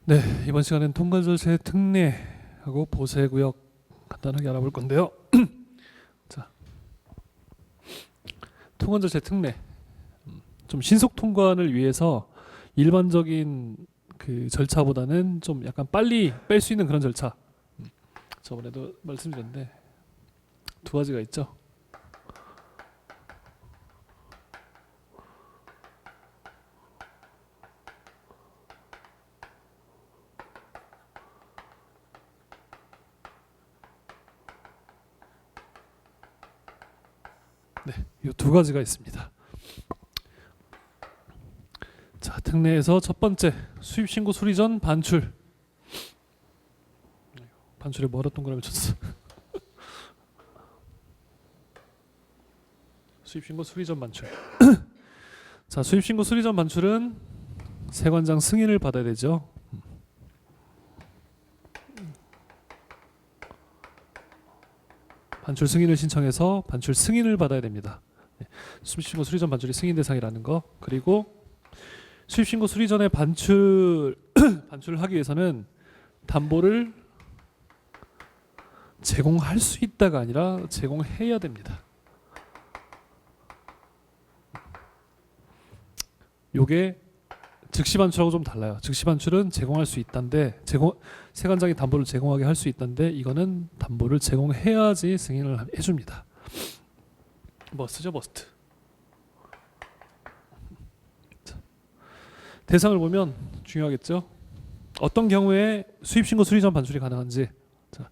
네, 이번 시간엔 통관절차의 특례하고 보세구역 간단하게 알아볼 건데요. 자, 통관절차의 특례. 좀 신속 통관을 위해서 일반적인 그 절차보다는 좀 약간 빨리 뺄 수 있는 그런 절차. 저번에도 말씀드렸는데 두 가지가 있죠. 네, 이 두 가지가 있습니다. 자, 특례에서 첫 번째 수입 신고 수리 전 반출. 반출에 뭐라 동그라미 쳤어? 수입 신고 수리 전 반출. 자, 수입 신고 수리 전 반출은 세관장 승인을 받아야 되죠. 반출 승인을 신청해서 반출 승인을 받아야 됩니다. 수입신고 수리 전 반출이 승인 대상이라는 거. 그리고 수입신고 수리 전에 반출을 하기 위해서는 담보를 제공할 수 있다가 아니라 제공해야 됩니다. 요게 즉시 반출하고 좀 달라요. 즉시 반출은 제공할 수 있단데 세관장이 담보를 제공하게 할 수 있단데 이거는 담보를 제공해야지 승인을 해줍니다. 머스트죠, 머스트. 대상을 보면 중요하겠죠. 어떤 경우에 수입신고 수리 전 반출이 가능한지. 자,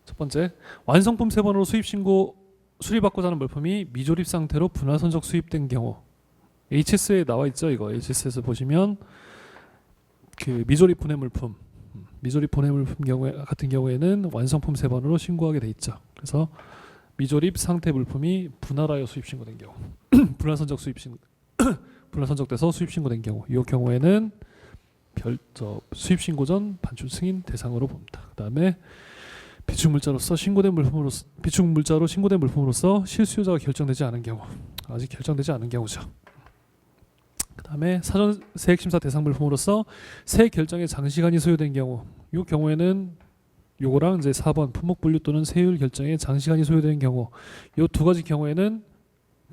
첫 번째, 완성품 세번으로 수입신고 수리받고자 하는 물품이 미조립 상태로 분할선적 수입된 경우. HS에 나와 있죠. 이거 HS에서 보시면 그 미조립 분해 물품, 미조립 분해 물품 같은 경우에는 완성품 세번으로 신고하게 돼 있죠. 그래서 미조립 상태 물품이 분할하여 수입 신고된 경우, 분할선적 수입 신고, 분할선적돼서 수입 신고된 경우, 이 경우에는 수입 신고 전 반출 승인 대상으로 봅니다. 그다음에 비축물자로서 비축물자로 신고된 물품으로서 실수요자가 결정되지 않은 경우, 아직 결정되지 않은 경우죠. 그다음에 사전 세액심사 대상 물품으로서 세액 결정에 장시간이 소요된 경우, 이 경우에는 요거랑 이제 4번 품목 분류 또는 세율 결정에 장시간이 소요되는 경우, 이 두 가지 경우에는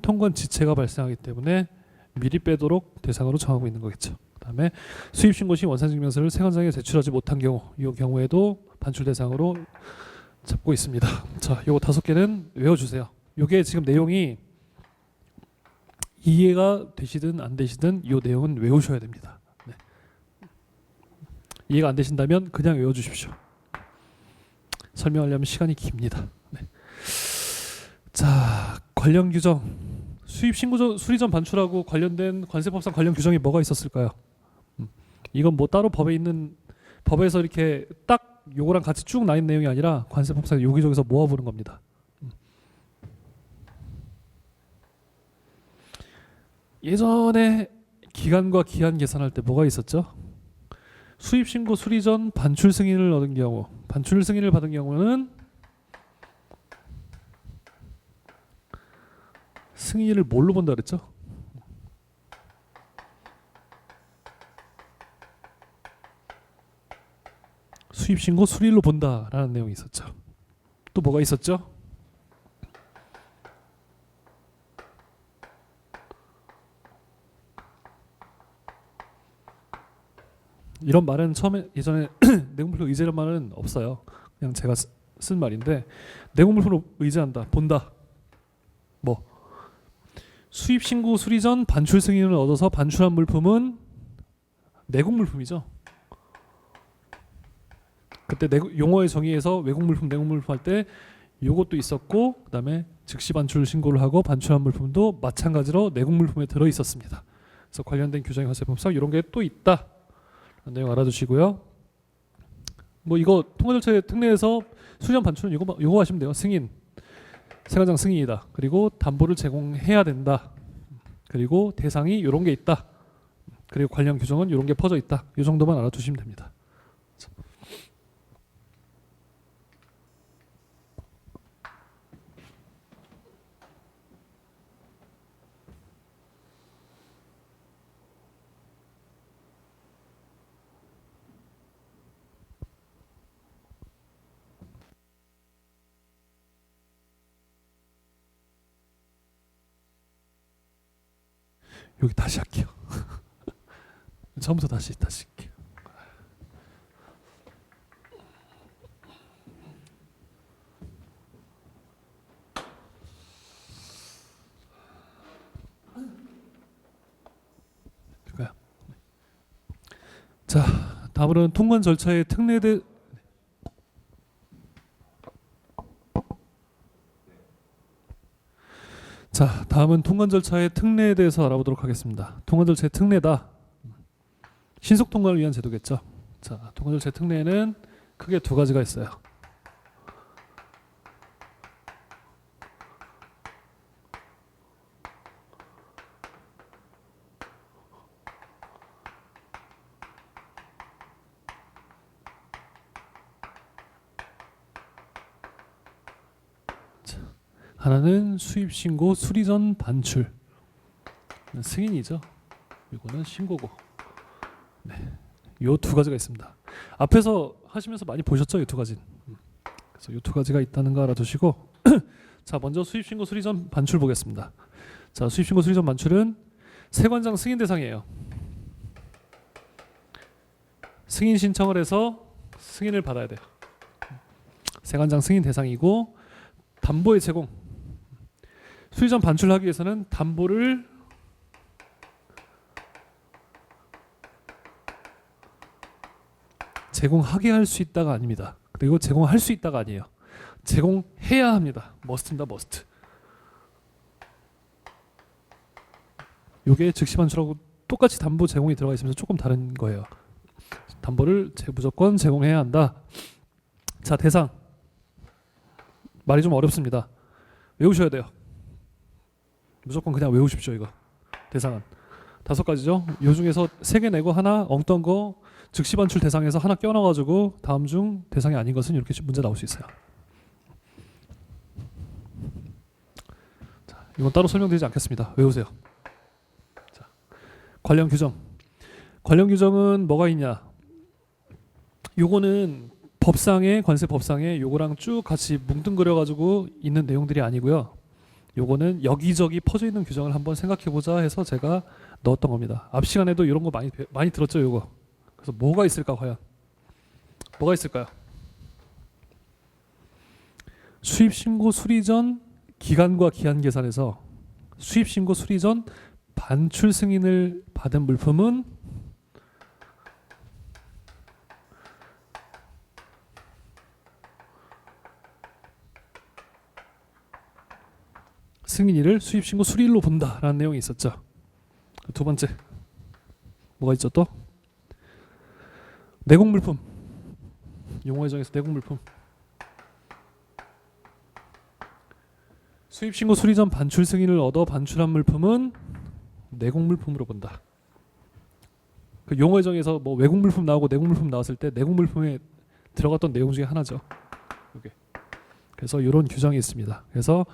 통관 지체가 발생하기 때문에 미리 빼도록 대상으로 정하고 있는 거겠죠. 그다음에 수입 신고 시 원산증명서를 세관장에 제출하지 못한 경우, 이 경우에도 반출 대상으로 잡고 있습니다. 자, 요거 5개는 외워주세요. 요게 지금 내용이 이해가 되시든 안 되시든 이 내용은 외우셔야 됩니다. 네. 이해가 안 되신다면 그냥 외워주십시오. 설명하려면 시간이 깁니다. 네. 자, 관련 규정. 수입 신고 전 수리 전 반출하고 관련된 관세법상 관련 규정이 뭐가 있었을까요? 이건 뭐 따로 법에서 이렇게 딱 요거랑 같이 쭉 나 있는 내용이 아니라 관세법상 여기저기서 모아보는 겁니다. 예전에 기간과 기한 계산할 때 뭐가 있었죠? 수입 신고 수리 전 반출 승인을 얻은 경우, 반출 승인을 받은 경우는 승인을 뭘로 본다 그랬죠? 수입 신고 수리로 본다라는 내용이 있었죠. 또 뭐가 있었죠? 이런 말은 처음에 예전에 내공물품 의제란 말은 없어요. 그냥 제가 쓴 말인데 내공물품으로 의제한다, 본다. 뭐 수입 신고 수리 전 반출 승인을 얻어서 반출한 물품은 내공물품이죠. 그때 용어의 정의에서 외국물품, 내공물품 할 때 요것도 있었고, 그다음에 즉시 반출 신고를 하고 반출한 물품도 마찬가지로 내공물품에 들어 있었습니다. 그래서 관련된 규정의 관세법상 이런 게 또 있다. 내용 알아두시고요. 뭐 이거 통과절차의 특례에서 수리전 반출은 요거 하시면 돼요. 승인, 세관장 승인이다. 그리고 담보를 제공해야 된다. 그리고 대상이 이런 게 있다. 그리고 관련 규정은 이런 게 퍼져 있다. 이 정도만 알아두시면 됩니다. 여기 다시 할게요. 처음부터 다시 할게요. 자, 다음으로는 통관 절차의 특례에 자, 다음은 통관 절차의 특례에 대해서 알아보도록 하겠습니다. 통관 절차의 특례다. 신속 통관을 위한 제도겠죠. 자, 통관 절차의 특례에는 크게 두 가지가 있어요. 하나는 수입신고 수리전 반출, 승인이죠. 이거는 신고고. 네, 요 두 가지가 있습니다. 앞에서 하시면서 많이 보셨죠, 이 두 가지. 그래서 이 두 가지가 있다는 거 알아두시고, 자, 먼저 수입신고 수리전 반출 보겠습니다. 자, 수입신고 수리전 반출은 세관장 승인 대상이에요. 승인 신청을 해서 승인을 받아야 돼요. 세관장 승인 대상이고, 담보의 제공. 수리전 반출하기 위해서는 담보를 제공하게 할 수 있다가 아닙니다. 그리고 제공할 수 있다가 아니에요. 제공해야 합니다. 머스트입니다. 머스트. 이게 즉시 반출하고 똑같이 담보 제공이 들어가 있으면서 조금 다른 거예요. 담보를 무조건 제공해야 한다. 자, 대상. 말이 좀 어렵습니다. 외우셔야 돼요. 무조건 그냥 외우십시오. 이거 대상은 5가지죠. 요 중에서 3개 내고 하나 엉뚱한 거 즉시 반출 대상에서 하나 껴넣어가지고 다음 중 대상이 아닌 것은 이렇게 문제 나올 수 있어요. 자, 이건 따로 설명드리지 않겠습니다. 외우세요. 자, 관련 규정. 관련 규정은 뭐가 있냐? 요거는 법상에, 관세 법상에 요거랑 쭉 같이 뭉뚱그려가지고 있는 내용들이 아니고요. 요거는 여기저기 퍼져 있는 규정을 한번 생각해보자 해서 제가 넣었던 겁니다. 앞 시간에도 이런 거 많이 들었죠, 요거. 그래서 뭐가 있을까, 과연? 뭐가 있을까요? 수입신고 수리 전 기간과 기한 계산에서 수입신고 수리 전 반출 승인을 받은 물품은 승인일을 수입신고 수리일로 본다라는 내용이 있었죠. 두 번째 뭐가 있죠 또? 내공물품. 용어의 정에서 내공물품. 수입신고 수리 전 반출 승인을 얻어 반출한 물품은 내공물품으로 본다. 그 용어의 정에서 뭐 외국물품 나오고 내공물품 나왔을 때 내공물품에 들어갔던 내용 중에 하나죠. 이게. 그래서 이런 규정이 있습니다. 그래서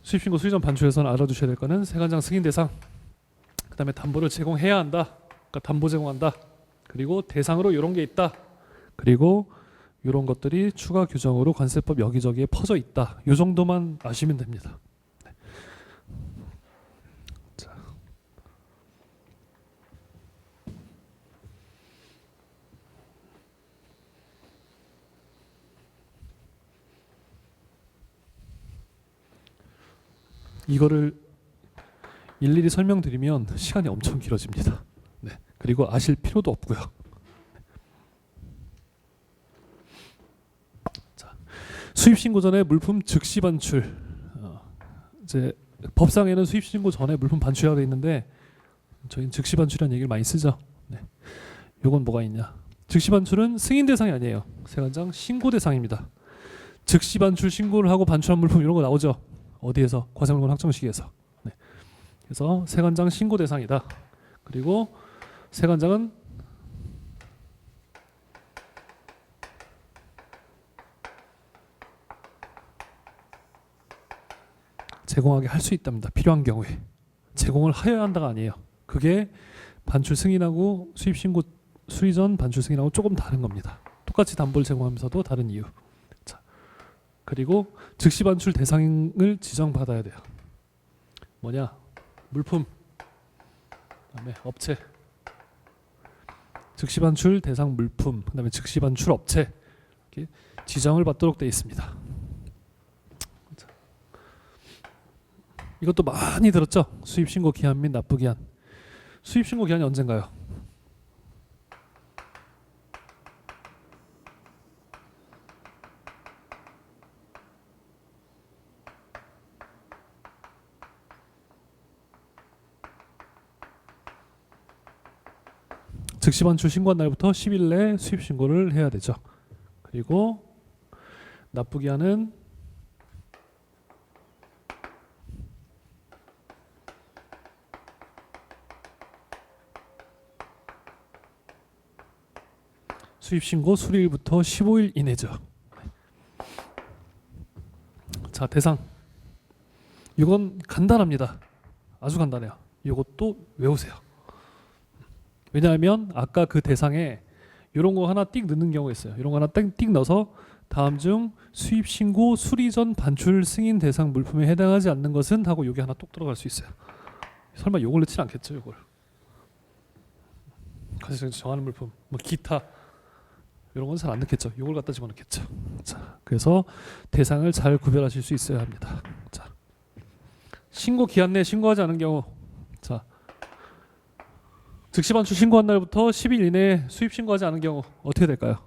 수입신고 수리 전 반출에서는 알아두셔야 될 거는 세관장 승인 대상, 그 다음에 담보를 제공해야 한다. 그러니까 담보 제공한다. 그리고 대상으로 이런 게 있다. 그리고 이런 것들이 추가 규정으로 관세법 여기저기에 퍼져 있다. 이 정도만 아시면 됩니다. 네. 자. 이거를 일일이 설명드리면 시간이 엄청 길어집니다. 네. 그리고 아실 필요도 없고요. 자, 수입신고 전에 물품 즉시 반출. 이제 법상에는 수입신고 전에 물품 반출이라고 돼 있는데 저희는 즉시 반출이라는 얘기를 많이 쓰죠. 네. 요건 뭐가 있냐? 즉시 반출은 승인 대상이 아니에요. 세관장 신고 대상입니다. 즉시 반출 신고를 하고 반출한 물품 이런 거 나오죠. 어디에서? 과세물건 확정시기에서. 네. 그래서 세관장 신고 대상이다. 그리고 세관장은 제공하게 할 수 있답니다. 필요한 경우에. 제공을 하여야 한다가 아니에요. 그게 반출 승인하고 수입신고 수리 전 반출 승인하고 조금 다른 겁니다. 똑같이 담보를 제공하면서도 다른 이유. 자, 그리고 즉시 반출 대상을 지정받아야 돼요. 뭐냐? 물품 그다음에 업체, 즉시 반출 대상 물품, 그다음에 즉시 반출 업체 이렇게 지정을 받도록 되어 있습니다. 이것도 많이 들었죠? 수입 신고 기한 및 납부 기한. 수입 신고 기한이 언젠가요? 즉시 반출 신고한 날부터 10일 내에 수입 신고를 해야 되죠. 그리고 납부 기한은 수입 신고 수리일부터 15일 이내죠. 자, 대상. 이건 간단합니다. 아주 간단해요. 이것도 외우세요. 왜냐하면 아까 그 대상에 이런 거 하나 띡 넣는 경우가 있어요. 이런 거 하나 띡 넣어서 다음 중 수입 신고 수리 전 반출 승인 대상 물품에 해당하지 않는 것은 하고 여기 하나 뚝 들어갈 수 있어요. 설마 요걸 넣진 않겠죠, 이걸. 가장 정하는 물품, 뭐 기타 이런 건 잘 안 넣겠죠. 요걸 갖다 집어넣겠죠. 자, 그래서 대상을 잘 구별하실 수 있어야 합니다. 자, 신고 기한 내에 신고하지 않은 경우, 자, 즉시 반출 신고한 날부터 10일 이내에 수입 신고하지 않은 경우 어떻게 될까요?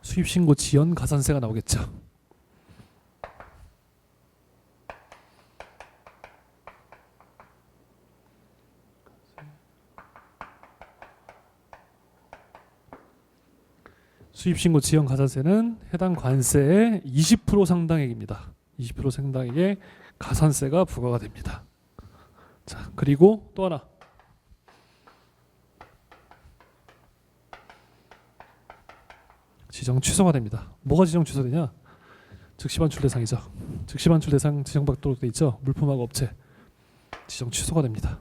수입 신고 지연 가산세가 나오겠죠. 수입 신고 지연 가산세는 해당 관세의 20% 상당액입니다. 20% 상당액의 가산세가 부과가 됩니다. 자, 그리고 또 하나. 지정 취소가 됩니다. 뭐가 지정 취소되냐? 즉시 반출 대상이죠. 즉시 반출 대상 지정받도록 돼 있죠. 물품하고 업체 지정 취소가 됩니다.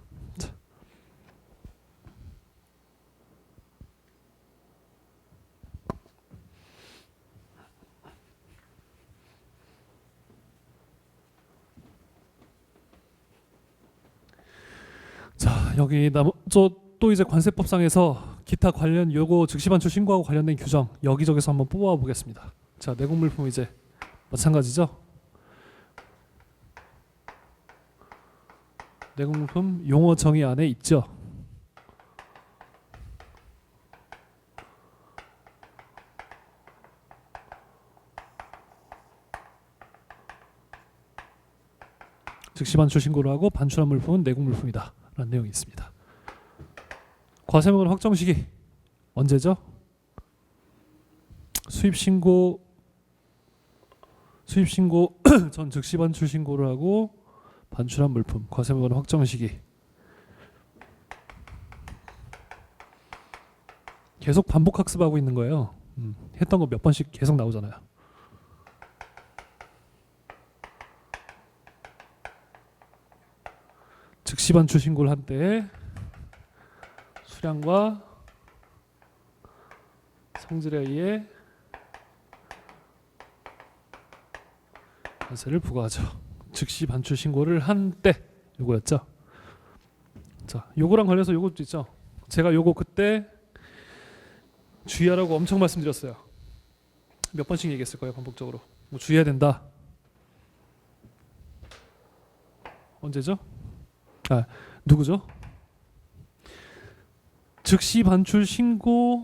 자, 여기 또 이제 관세법상에서 기타 관련 요거 즉시 반출 신고하고 관련된 규정 여기저기서 한번 뽑아 보겠습니다. 자, 내국 물품 이제 마찬가지죠. 내국 물품 용어 정의 안에 있죠. 즉시 반출 신고를 하고 반출한 물품은 내국 물품이다 라는 내용이 있습니다. 과세목은 확정 시기 언제죠? 수입 신고 전 즉시 반출 신고를 하고 반출한 물품 과세목은 확정 시기. 계속 반복 학습하고 있는 거예요. 했던 거 몇 번씩 계속 나오잖아요. 즉시 반출 신고를 한 때에 수량과 성질에 의해 관세를 부과하죠. 즉시 반출 신고를 한 때 요거였죠. 자, 요거랑 관련해서 요것도 있죠. 제가 요거 그때 주의하라고 엄청 말씀드렸어요. 몇 번씩 얘기했을 거예요, 반복적으로. 뭐 주의해야 된다. 언제죠? 아, 누구죠? 즉시 반출 신고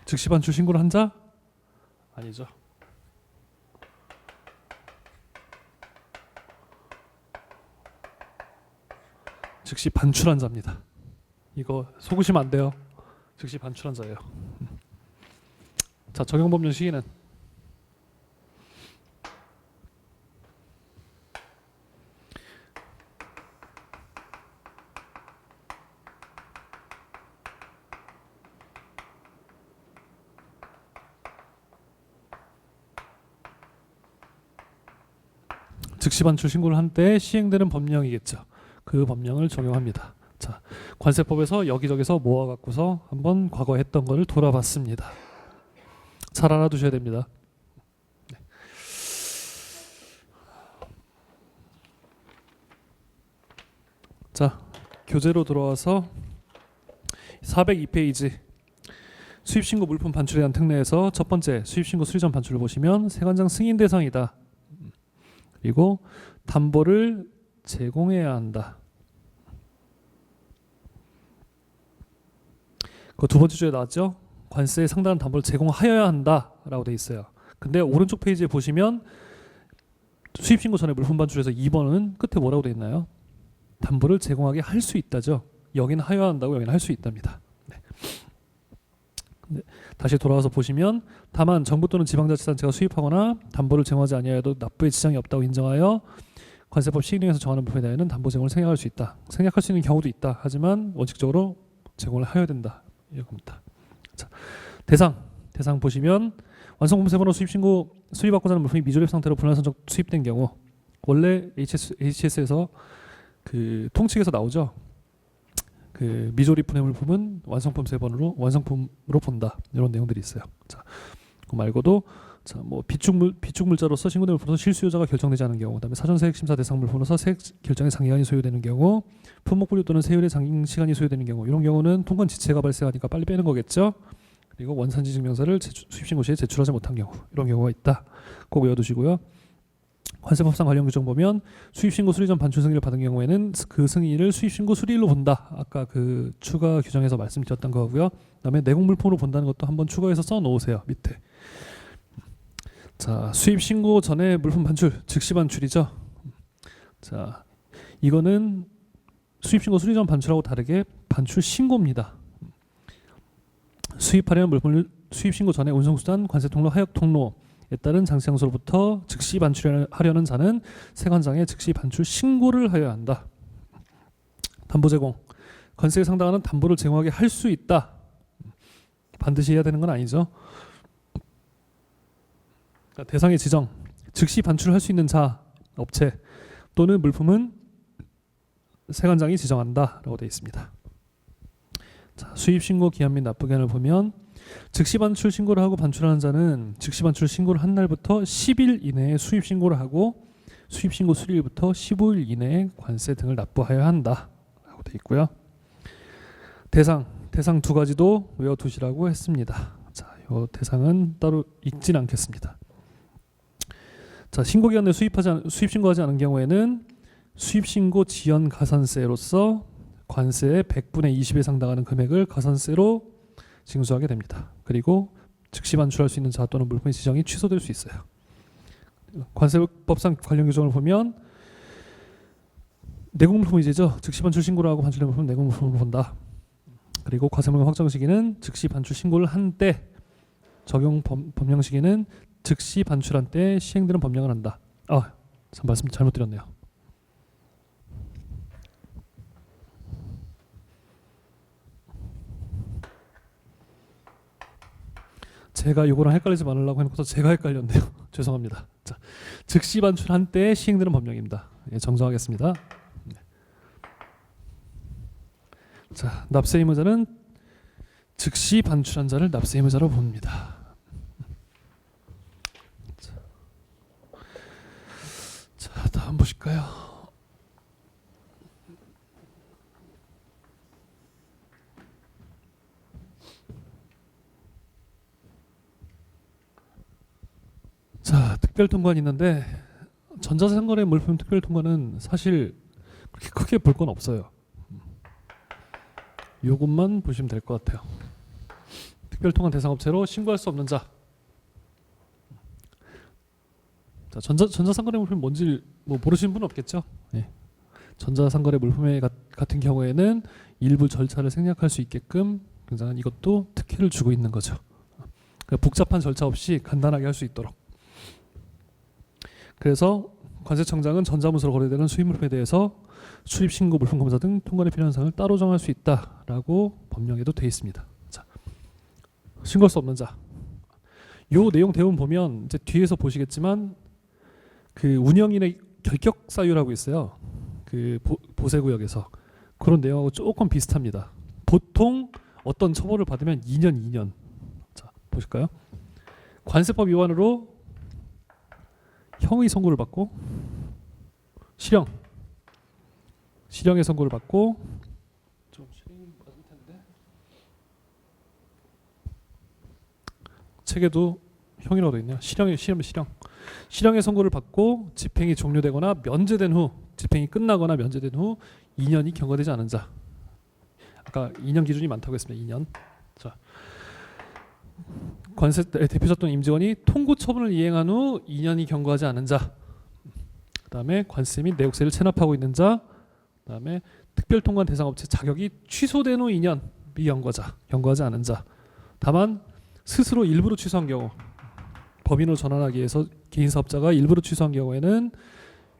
즉시 반출 신고를 한 자? 아니죠. 즉시 반출한 자입니다. 이거 속으시면 안 돼요. 즉시 반출한 자예요. 자, 적용법령 시기는 즉시 반출 신고를 한 때 시행되는 법령이겠죠. 그 법령을 적용합니다. 자, 관세법에서 여기저기서 모아갖고서 한번 과거에 했던 거를 돌아봤습니다. 잘 알아두셔야 됩니다. 네. 자, 교재로 돌아와서 402페이지 수입신고 물품 반출에 대한 특례에서 첫 번째 수입신고 수리전 반출을 보시면 세관장 승인 대상이다. 그리고 담보를 제공해야 한다. 그 두 번째 줄에 나왔죠. 관세에 상당한 담보를 제공하여야 한다라고 돼 있어요. 근데 오른쪽 페이지에 보시면 수입신고 전에 물품 반출에서 2번은 끝에 뭐라고 돼 있나요? 담보를 제공하게 할 수 있다죠. 여기는 하여야 한다고 여기는 할 수 있답니다. 네. 다시 돌아와서 보시면 다만 정부 또는 지방자치단체가 수입하거나 담보를 제공하지 아니하여도 납부에 지장이 없다고 인정하여 관세법 시행령에서 정하는 부분에 대해서는 담보 제공을 생략할 수 있다. 생략할 수 있는 경우도 있다. 하지만 원칙적으로 제공을 하여야 된다. 이겁니다. 자, 대상 보시면 완성품세번호 수입신고 수리받고자 하는 물품이 미조립 상태로 불완성적 수입된 경우 원래 HS에서 그 통칙에서 나오죠. 그 미조립분해 물품은 완성품으로 본다 이런 내용들이 있어요. 자, 그 말고도 자, 뭐 비축물자로서 신고된 물품으로서 실수요자가 결정되지 않은 경우, 그다음에 사전세액 심사 대상 물품으로서 세액 결정의 장기간이 소요되는 경우, 품목 분류 또는 세율의 장시간이 소요되는 경우, 이런 경우는 통관 지체가 발생하니까 빨리 빼는 거겠죠. 그리고 원산지 증명서를 수입신고 시에 제출하지 못한 경우, 이런 경우가 있다. 꼭 외워두시고요. 관세법상 관련 규정 보면 수입신고 수리전 반출 승인을 받은 경우에는 그 승인을 수입신고 수리일로 본다. 아까 그 추가 규정에서 말씀드렸던 거고요. 그다음에 내공물품으로 본다는 것도 한번 추가해서 써놓으세요. 밑에. 자, 수입신고 전에 물품 반출, 즉시 반출이죠. 자, 이거는 수입신고 수리전 반출하고 다르게 반출 신고입니다. 수입하려는 물품을 수입신고 전에 운송수단, 관세통로, 하역통로에 따른 장시장소로부터 즉시 반출하려는 자는 세관장에 즉시 반출 신고를 하여야 한다. 담보 제공, 관세에 상당한 담보를 제공하게 할 수 있다. 반드시 해야 되는 건 아니죠. 대상의 지정, 즉시 반출할 수 있는 자, 업체 또는 물품은 세관장이 지정한다라고 되어 있습니다. 자, 수입신고 기한 및 납부 기한을 보면 즉시 반출 신고를 하고 반출하는 자는 즉시 반출 신고를 한 날부터 10일 이내에 수입신고를 하고 수입신고 수리일부터 15일 이내에 관세 등을 납부하여야 한다라고 되어 있고요. 대상 두 가지도 외워두시라고 했습니다. 자, 이 대상은 따로 읽진 않겠습니다. 자, 신고기간 내 수입신고하지 않은 경우에는 수입신고 지연 가산세로서 관세의 100분의 20에 상당하는 금액을 가산세로 징수하게 됩니다. 그리고 즉시 반출할 수 있는 자 또는 물품의 지정이 취소될 수 있어요. 관세법상 관련 규정을 보면 내공물품이죠. 즉시 반출 신고를 하고 반출된 물품은 내공물품으로 본다. 그리고 과세물건 확정 시기는 즉시 반출 신고를 한 때, 적용 법령 시기는 즉시 반출한 때 시행되는 법령을 한다. 참 말씀 잘못 드렸네요. 제가 이거랑 헷갈리지 말으려고 해놓고서 제가 헷갈렸네요. 죄송합니다. 자, 즉시 반출한 때 시행되는 법령입니다. 예, 정정하겠습니다. 네. 자, 납세 의무자는 즉시 반출한 자를 납세 의무자로 봅니다. 자, 다음 보실까요? 자, 특별통관이 있는데 전자상거래 물품 특별통관은 사실 그렇게 크게 볼 건 없어요. 요것만 보시면 될 것 같아요. 특별통관 대상업체로 신고할 수 없는 자. 자, 전자상거래 물품이 뭔지 뭐 모르시는 분은 없겠죠. 예. 전자상거래 물품에 같은 경우에는 일부 절차를 생략할 수 있게끔 굉장한 이것도 특혜를 주고 있는 거죠. 그러니까 복잡한 절차 없이 간단하게 할 수 있도록. 그래서 관세청장은 전자문서로 거래되는 수입물품에 대해서 수입신고 물품 검사 등 통관에 필요한 사항을 따로 정할 수 있다라고 법령에도 되어 있습니다. 자, 신고할 수 없는 자. 요 내용 대본 보면 이제 뒤에서 보시겠지만 그 운영인의 결격 사유라고 있어요. 그 보세구역에서 그런 내용하고 조금 비슷합니다. 보통 어떤 처벌을 받으면 2년. 자, 보실까요? 관세법 위반으로 형의 선고를 받고 실형의 선고를 받고 좀 실형이 맞을 텐데 책에도 형이라고 되어 있네요. 실형의 선고를 받고 집행이 종료되거나 면제된 후 집행이 끝나거나 면제된 후 2년이 경과되지 않은 자. 아까 2년 기준이 많다고 했습니다. 2년. 자, 관세 대표자 또는 임직원이 통고 처분을 이행한 후 2년이 경과하지 않은 자. 그다음에 관세 및 내역세를 체납하고 있는 자. 그다음에 특별통관 대상 업체 자격이 취소된 후 2년 미경과자, 경과하지 않은 자. 다만 스스로 일부러 취소한 경우, 법인으로 전환하기 위해서 개인 사업자가 일부러 취소한 경우에는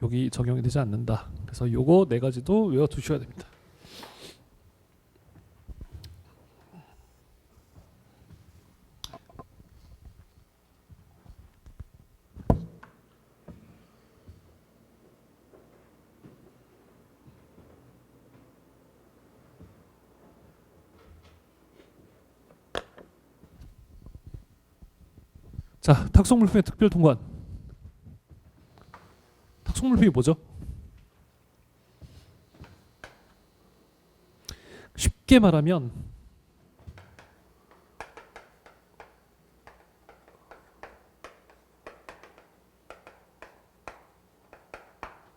여기 적용이 되지 않는다. 그래서 요거 네 가지도 외워 두셔야 됩니다. 자, 탁송물품의 특별통관. 탁송물품이 뭐죠? 쉽게 말하면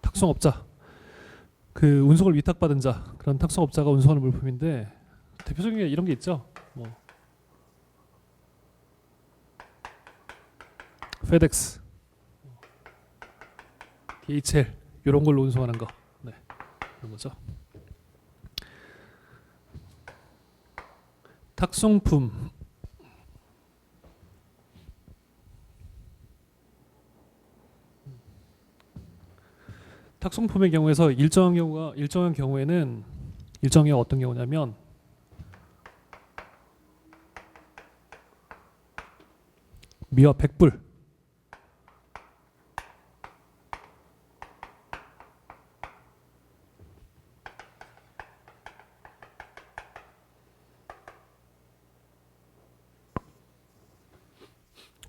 탁송업자, 그 운송을 위탁받은 자, 그런 탁송업자가 운송하는 물품인데 대표적인 게 이런 게 있죠. 뭐 페덱스, DHL 이런 걸로 운송하는 거, 네, 이런 거죠. 탁송품. 탁송품의 경우에서 일정한 경우에는 어떤 경우냐면 미화 100불.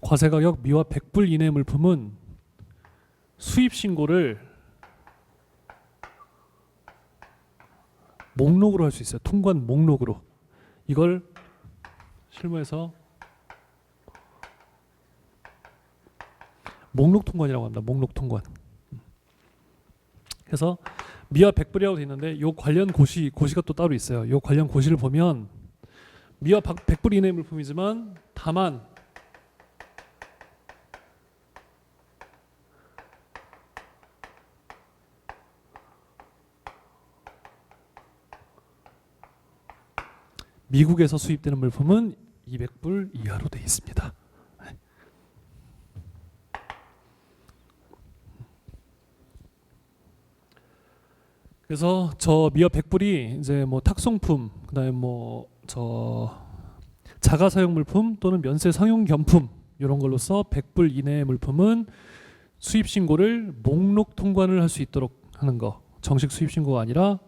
과세가격 미화 100불 이내의 물품은 수입 신고를 목록으로 할 수 있어요. 통관 목록으로. 이걸 실무에서 목록 통관이라고 합니다. 목록 통관. 그래서 미화 100불이라고 되어 있는데 요 관련 고시가 또 따로 있어요. 요 관련 고시를 보면 미화 100불 이내의 물품이지만 다만 미국에서 수입되는 물품은 200불 이하로 되어 있습니다. 그래서 저 미화 100불이 이제 뭐 탁송품, 그다음에 뭐 저 자가 사용 물품 또는 면세 상용 겸품 이런 걸로서 100불 이내의 물품은 수입 신고를 목록 통관을 할 수 있도록 하는 거. 정식 수입 신고가 아니라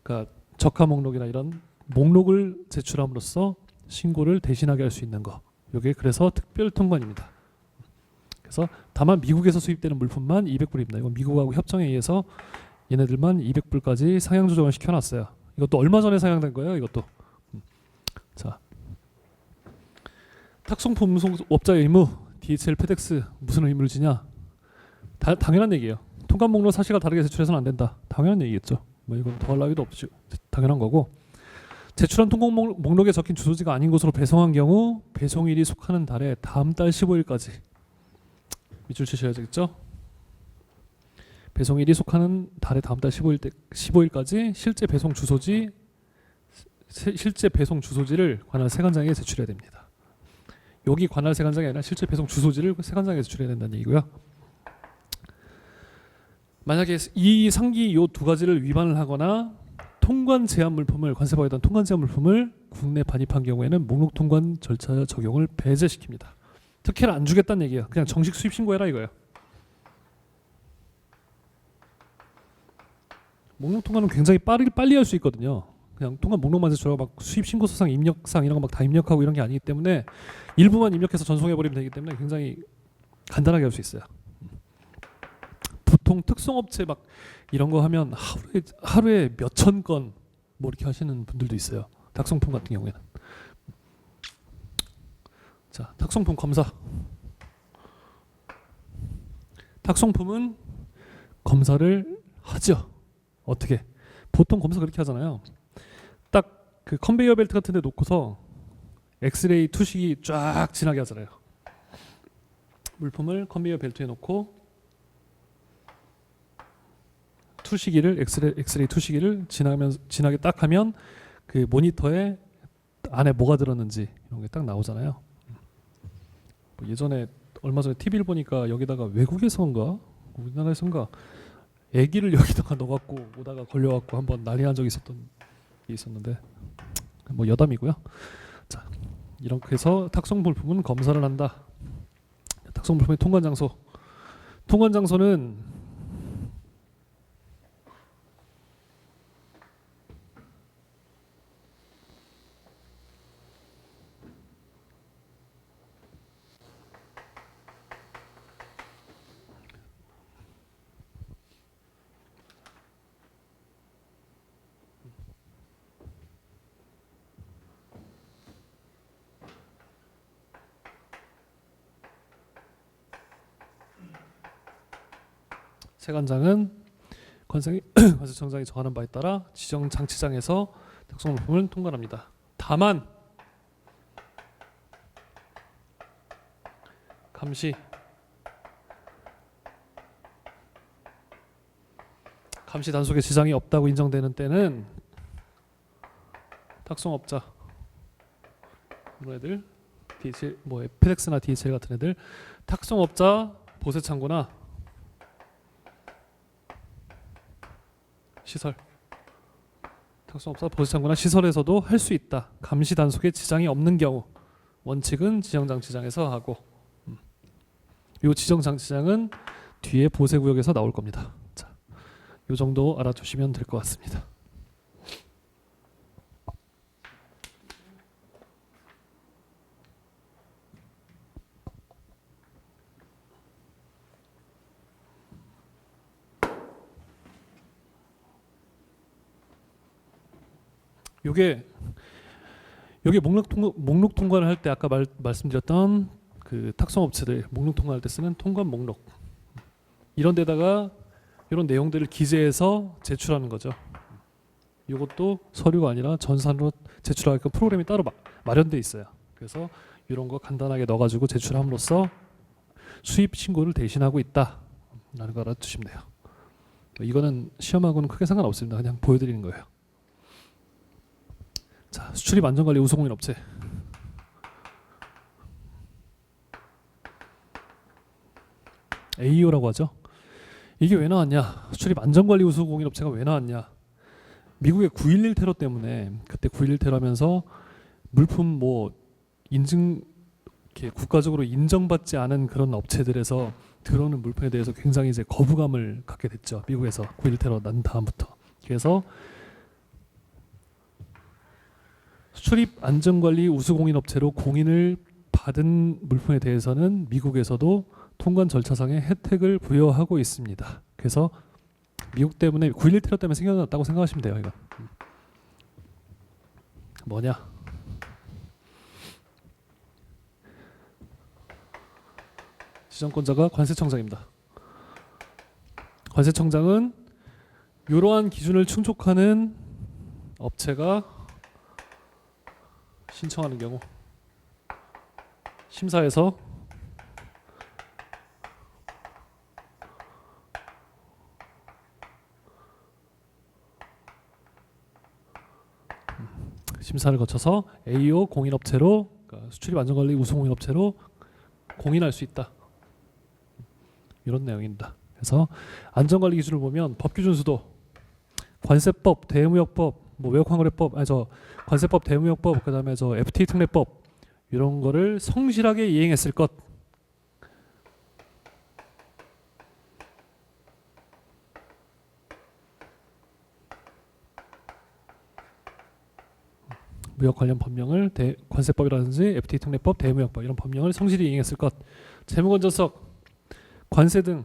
그러니까 적하 목록이나 이런 목록을 제출함으로써 신고를 대신하게 할 수 있는 거. 이게 그래서 특별 통관입니다. 그래서 다만 미국에서 수입되는 물품만 200불입니다. 이건 미국하고 협정에 의해서 얘네들만 200불까지 상향 조정을 시켜놨어요. 이것도 얼마 전에 상향된 거예요. 이것도. 자, 탁송품 운송업자의 의무, DHL, 페덱스 무슨 의무를 지냐? 당연한 얘기예요. 통관 목록 사실과 다르게 제출해서는 안 된다. 당연한 얘기겠죠. 뭐 이건 더할 나위도 없죠. 당연한 거고. 제출한 통관 목록에 적힌 주소지가 아닌 곳으로 배송한 경우 배송일이 속하는 달에 다음 달 15일까지 밑줄 치셔야 되겠죠. 배송일이 속하는 달에 다음 달 15일까지 실제 배송 주소지를 관할 세관장에 제출해야 됩니다. 여기 관할 세관장이 아니라 실제 배송 주소지를 세관장에 제출해야 된다는 얘기고요. 만약에 이 상기 요 두 가지를 위반을 하거나 통관 제한 물품을 관세법에 대한 통관 제한 물품을 국내 반입한 경우에는 목록 통관 절차 적용을 배제시킵니다. 특혜를 안 주겠다는 얘기예요. 그냥 정식 수입 신고해라 이거예요. 목록 통과는 굉장히 빨리 할 수 있거든요. 그냥 통관 목록만 제출하고 막 수입 신고서상 입력상 이런 거 막 다 입력하고 이런 게 아니기 때문에 일부만 입력해서 전송해 버리면 되기 때문에 굉장히 간단하게 할 수 있어요. 보통 특성업체 막 이런 거 하면 하루에 몇천 건 뭐 이렇게 하시는 분들도 있어요. 탁송품 같은 경우에는. 자, 탁송품 검사. 탁송품은 검사를 하죠. 어떻게? 보통 검사 그렇게 하잖아요. 딱 그 컨베이어 벨트 같은 데 놓고서 엑스레이 투식이 쫙 지나게 하잖아요. 물품을 컨베이어 벨트에 놓고 투시기를 엑스레이 투시기를 지나게 딱 하면 그 모니터에 안에 뭐가 들었는지 이런 게 딱 나오잖아요. 뭐 예전에 얼마 전에 TV를 보니까 여기다가 외국에서인가 우리나라에서인가 애기를 여기다가 넣어갖고 오다가 걸려갖고 한번 난리 난 적이 있었는데 뭐 여담이고요. 자, 이렇게 해서 탁송 물품은 검사를 한다. 탁송 물품의 통관 장소. 통관 장소는 세관장은 관세청장이 정하는 바에 따라 지정 장치장에서 탁송 물품을 통관합니다. 다만 감시 단속에 지장이 없다고 인정되는 때는 탁송업자 이런 애들 DHL 뭐 FedEx나 DHL 같은 애들 탁송업자 보세창고나 시설 탁송업자 보세창고나 시설에서도 할 수 있다. 감시 단속에 지장이 없는 경우 원칙은 지정장치장에서 하고 이 지정장치장은 뒤에 보세구역에서 나올 겁니다. 자, 이 정도 알아두시면 될 것 같습니다. 요게 목록 통관을 할 때 아까 말씀드렸던 그 탁송업체들 목록 통관할 때 쓰는 통관 목록 이런 데다가 이런 내용들을 기재해서 제출하는 거죠. 이것도 서류가 아니라 전산으로 제출하게끔 프로그램이 따로 마련돼 있어요. 그래서 이런 거 간단하게 넣어가지고 제출함으로써 수입 신고를 대신하고 있다라는 거 알아두시면 돼요. 이거는 시험하고는 크게 상관없습니다. 그냥 보여드리는 거예요. 자, 수출입 안전관리 우수공인 업체. AEO라고 하죠. 이게 왜 나왔냐? 수출입 안전관리 우수공인 업체가 왜 나왔냐? 미국의 9.11 테러 때문에 그때 9.11 테러하면서 물품 뭐 인증 이렇게 국가적으로 인정받지 않은 그런 업체들에서 들어오는 물품에 대해서 굉장히 이제 거부감을 갖게 됐죠. 미국에서 9.11 테러 난 다음부터. 그래서 수출입 안전관리 우수공인 업체로 공인을 받은 물품에 대해서는 미국에서도 통관 절차상의 혜택을 부여하고 있습니다. 그래서 미국 때문에 9.11 테러 때문에 생겨났다고 생각하시면 돼요. 이거 뭐냐? 지정권자가 관세청장입니다. 관세청장은 이러한 기준을 충족하는 업체가 신청하는 경우 심사에서 심사를 거쳐서 AO 공인업체로 그러니까 수출입 안전관리 우수공인업체로 공인할 수 있다. 이런 내용입니다. 그래서 안전관리 기준을 보면 법규준수도 관세법, 대무역법, 뭐 외국환거래법, 관세법, 대무역법, 그다음에 FTA 특례법 이런 거를 성실하게 이행했을 것. 무역 관련 법령을 관세법이라든지 FTA 특례법, 대무역법 이런 법령을 성실히 이행했을 것. 재무건전성, 관세 등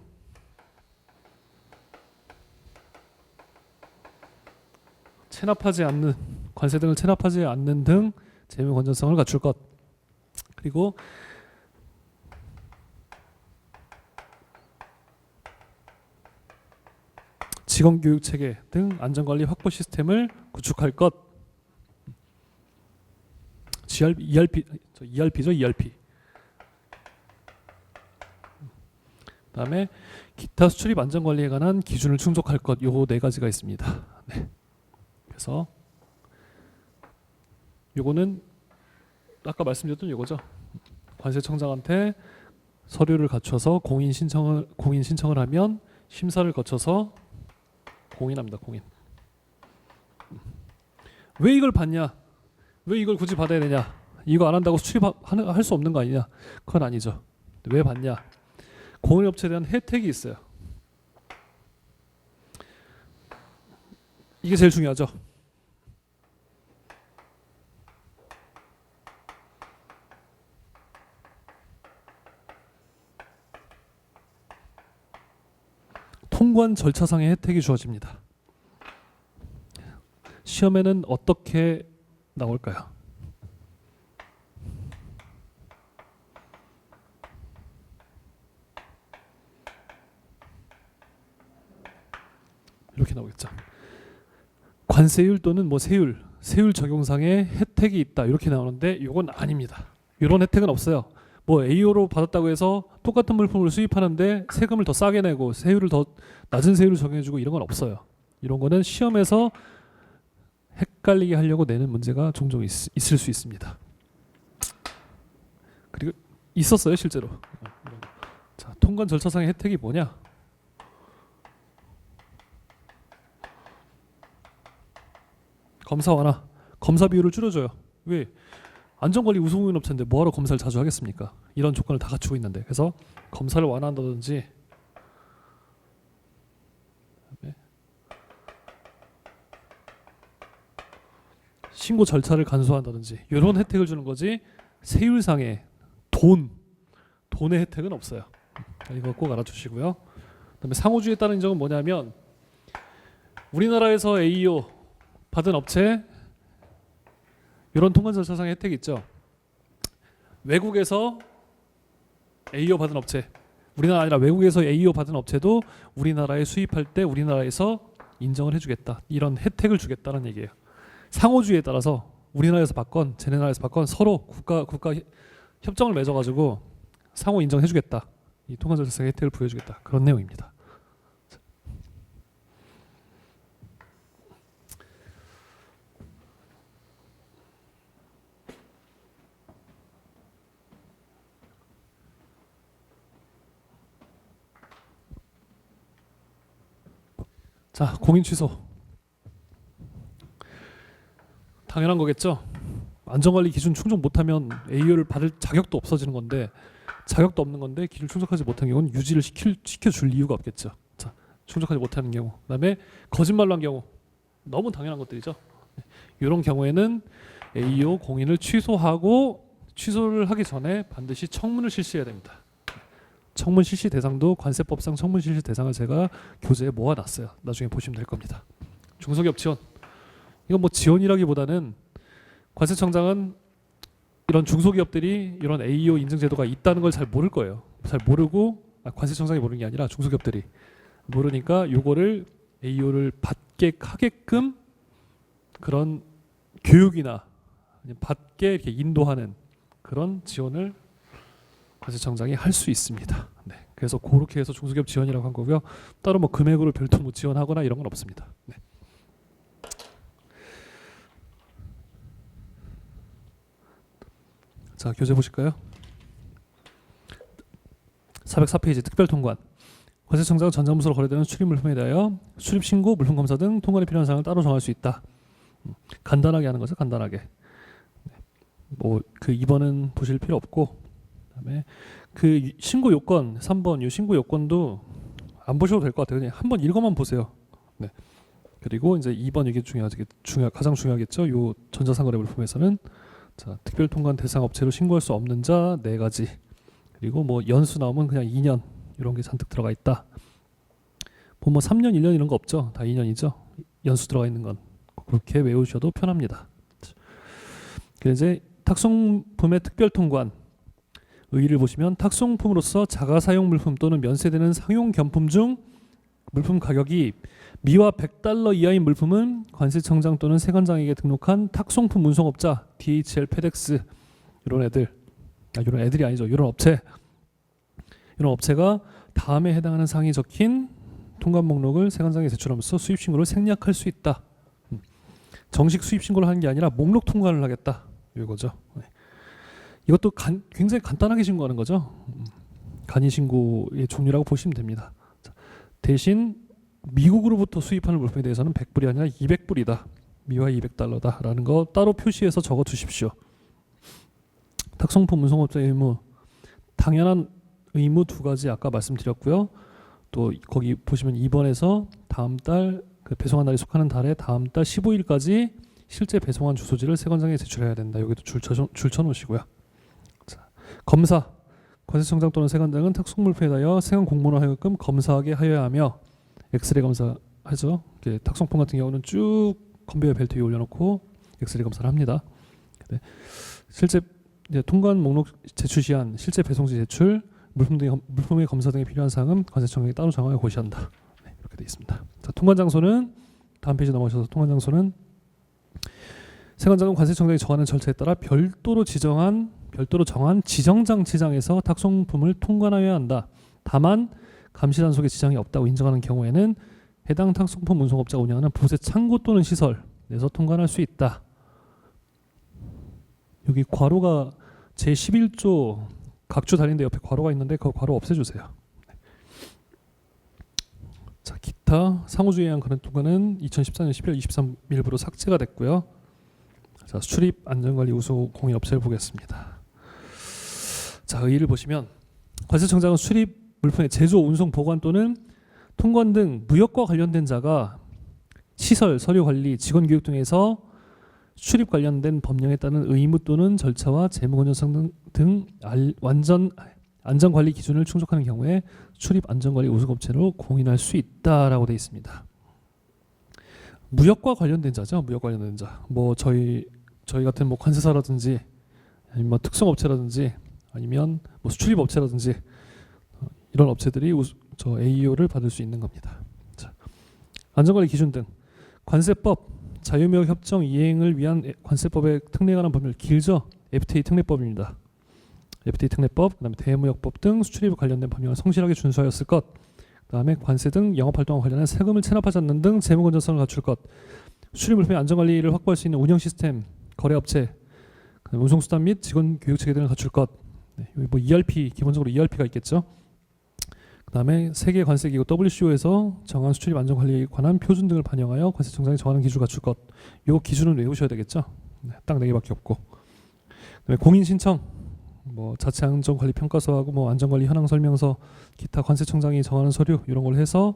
체납하지 않는 관세 등을 체납하지 않는 등 재무건전성을 갖출 것. 그리고 직원교육 체계 등 안전관리 확보 시스템을 구축할 것. ERP죠, ERP. 그다음에 기타 수출입 안전관리에 관한 기준을 충족할 것. 요 네 가지가 있습니다. 네. 그래서 요거는 아까 말씀드렸던 요거죠. 관세청장한테 서류를 갖춰서 공인 신청을 하면 심사를 거쳐서 공인합니다. 공인. 왜 이걸 받냐? 왜 이걸 굳이 받아야 되냐? 이거 안 한다고 수출입할 수 없는 거 아니냐? 그건 아니죠. 왜 받냐? 공인업체에 대한 혜택이 있어요. 이게 제일 중요하죠. 통관 절차상의 혜택이 주어집니다. 시험에는 어떻게 나올까요? 이렇게 나오겠죠. 관세율 또는 뭐 세율 적용상의 혜택이 있다 이렇게 나오는데 이건 아닙니다. 이런 혜택은 없어요. 뭐 AO로 받았다고 해서 똑같은 물품을 수입하는데 세금을 더 싸게 내고 세율을 더 낮은 세율을 적용해주고 이런 건 없어요. 이런 거는 시험에서 헷갈리게 하려고 내는 문제가 종종 있을 수 있습니다. 그리고 있었어요 실제로. 자, 통관 절차상의 혜택이 뭐냐? 검사 완화, 검사 비율을 줄여줘요. 왜? 안전관리 우수공인 업체인데 뭐하러 검사를 자주 하겠습니까? 이런 조건을 다 갖추고 있는데, 그래서 검사를 완화한다든지 신고 절차를 간소화한다든지 이런 혜택을 주는 거지 세율상의 돈의 혜택은 없어요. 이거 꼭 알아두시고요. 그다음에 상호주의에 따른 인정은 뭐냐면 우리나라에서 AEO 받은 업체 이런 통관 절차상의 혜택이 있죠. 외국에서 AEO 받은 업체, 우리나라 아니라 외국에서 AEO 받은 업체도 우리나라에 수입할 때 우리나라에서 인정을 해주겠다, 이런 혜택을 주겠다는 얘기예요. 상호주의에 따라서 우리나라에서 받건 쟤네 나라에서 받건 서로 국가 협정을 맺어가지고 상호 인정해주겠다, 이 통관 절차상의 혜택을 부여해주겠다, 그런 내용입니다. 자, 공인 취소. 당연한 거겠죠. 안전관리 기준 충족 못하면 AO를 받을 자격도 없어지는 건데, 자격도 없는 건데 기준 충족하지 못한 경우는 유지를 시켜줄 이유가 없겠죠. 자, 충족하지 못하는 경우, 그다음에 거짓말로 한 경우, 너무 당연한 것들이죠. 이런 경우에는 AO 공인을 취소하고, 취소를 하기 전에 반드시 청문을 실시해야 됩니다. 청문 실시 대상도 관세법상 청문 실시 대상을 제가 교재에 모아놨어요. 나중에 보시면 될 겁니다. 중소기업 지원, 이건 뭐 지원이라기보다는 관세청장은 이런 중소기업들이 이런 AEO 인증 제도가 있다는 걸 잘 모를 거예요. 잘 모르고, 관세청장이 모르는 게 아니라 중소기업들이 모르니까 요거를 AEO를 받게 하게끔 그런 교육이나 받게 이렇게 인도하는 그런 지원을 관세청장이 할 수 있습니다. 네, 그래서 그렇게 해서 중소기업 지원이라고 한 거고요. 따로 뭐 금액으로 별도 뭐 지원하거나 이런 건 없습니다. 네. 자, 교재 보실까요? 404페이지 특별통관. 관세청장은 전자무서로 거래되는 출입 물품에 대하여 출입 신고, 물품 검사 등 통관에 필요한 사항을 따로 정할 수 있다. 간단하게 하는 거죠, 간단하게. 뭐 그 2번은 보실 필요 없고, 그다음에 그 신고 요건 3번, 이 신고 요건도 안 보셔도 될 것 같아요. 그냥 한번 읽어만 보세요. 네. 그리고 이제 2번 이게 가장 중요하겠죠. 요 전자상거래 물품에서는 자, 특별 통관 대상 업체로 신고할 수 없는 자 4가지. 그리고 뭐 연수 나오면 그냥 2년 이런 게 잔뜩 들어가 있다. 뭐 3년, 1년 이런 거 없죠. 다 2년이죠. 연수 들어가 있는 건 그렇게 외우셔도 편합니다. 그래서 이제 탁송품의 특별 통관 의의를 보시면 탁송품으로서 자가사용 물품 또는 면세되는 상용 겸품 중 물품 가격이 미화 $100 이하인 물품은 관세청장 또는 세관장에게 등록한 탁송품 운송업자 DHL, 페덱스 이런 애들이 아니죠. 이런 업체가 다음에 해당하는 사항이 적힌 통관 목록을 세관장에 제출하면서 수입 신고를 생략할 수 있다. 정식 수입 신고를 하는 게 아니라 목록 통관을 하겠다. 이거죠. 이것도 굉장히 간단하게 신고하는 거죠. 간이 신고의 종류라고 보시면 됩니다. 대신 미국으로부터 수입하는 물품에 대해서는 100불이 아니라 200불이다. 미화 $200다라는 거 따로 표시해서 적어 두십시오. 탁송품 운송업자 의무 당연한 의무 2가지 아까 말씀드렸고요. 또 거기 보시면 2번에서 다음 달 그 배송한 날이 속하는 달에 다음 달 15일까지 실제 배송한 주소지를 세관장에 제출해야 된다. 여기도 줄 쳐 놓으시고요. 자, 검사 관세청장 또는 세관장은 탁송 물품에 대하여 세관 공무원을 하여금 검사하게 하여야 하며 엑스레이 검사하죠. 탁송품 같은 경우는 쭉 컨베이어 벨트 위에 올려놓고 엑스레이 검사를 합니다. 네. 실제 이제 통관 목록 제출 시한, 실제 배송지 제출, 물품의 검사 등에 필요한 사항은 관세청장이 따로 정하여 고시한다. 네, 이렇게 되어 있습니다. 자, 통관 장소는 다음 페이지 넘어가셔서 통관 장소는 세관장은 관세청장이 정하는 절차에 따라 별도로 정한 지정장치장에서 탁송품을 통관하여야 한다. 다만 감시 단속에 지장이 없다고 인정하는 경우에는 해당 탁송품 운송업자가 운영하는 보세 창고 또는 시설에서 통관할 수 있다. 여기 괄호가 제11조 각주 달린데 옆에 괄호가 있는데 그 괄호 없애주세요. 자, 기타 상호주의에 의한 그런 통관은 2014년 11월 23일부로 삭제가 됐고요. 자, 수출입 안전관리 우수 공인업체를 보겠습니다. 자, 의의를 보시면 관세청장은 수출입 물품의 제조, 운송, 보관 또는 통관 등 무역과 관련된 자가 시설, 서류 관리, 직원 교육 등에서 수출입 관련된 법령에 따른 의무 또는 절차와 재무 건전성 등 안전관리 기준을 충족하는 경우에 수출입 안전관리 우수업체로 공인할 수 있다라고 되어 있습니다. 무역과 관련된 자죠. 무역 관련된 자. 뭐 저희 같은 뭐 관세사라든지 아니면 뭐 특성업체라든지 아니면 뭐 수출입 업체라든지 이런 업체들이 저 AEO를 받을 수 있는 겁니다. 자, 안전관리 기준 등 관세법, 자유무역 협정 이행을 위한 관세법의 특례에 관한 법률 길죠. FTA 특례법입니다. FTA 특례법, 그다음에 대무역법 등 수출입에 관련된 법령을 성실하게 준수하였을 것. 그다음에 관세 등 영업활동과 관련한 세금을 체납하지 않는 등 재무 건전성을 갖출 것. 수출입 물품의 안전관리를 확보할 수 있는 운영 시스템, 거래업체, 운송수단 및 직원 교육 체계 등을 갖출 것. 네, 여기 뭐 ERP 기본적으로 ERP가 있겠죠. 그다음에 세계 관세기구 WCO에서 정한 수출입 안전관리에 관한 표준 등을 반영하여 관세청장이 정하는 기준을 갖출 것. 요 기준은 외우셔야 되겠죠. 네, 딱 4개밖에 없고. 그다음에 공인 신청, 뭐 자체 안전관리 평가서하고 뭐 안전관리 현황 설명서, 기타 관세청장이 정하는 서류 이런 걸 해서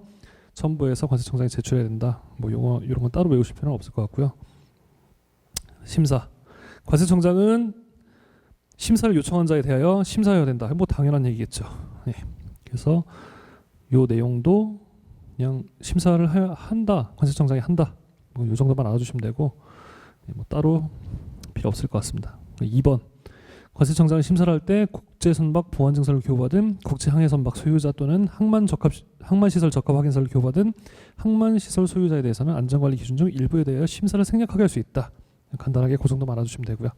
첨부해서 관세청장이 제출해야 된다. 뭐 용어 이런 건 따로 외우실 필요는 없을 것 같고요. 심사. 관세청장은 심사를 요청한 자에 대하여 심사해야 된다. 뭐 당연한 얘기겠죠. 네. 그래서 요 내용도 그냥 심사를 한다. 관세청장이 한다. 뭐 요 정도만 알아주시면 되고 뭐 따로 필요 없을 것 같습니다. 2번. 관세청장은 심사를 할 때 국제선박 보안증서를 교부받은 국제항해선박 소유자 또는 항만시설 적합 확인서를 교부받은 항만시설 소유자에 대해서는 안전관리 기준 중 일부에 대하여 심사를 생략하게 할 수 있다. 간단하게 그 정도만 알아주시면 되고요.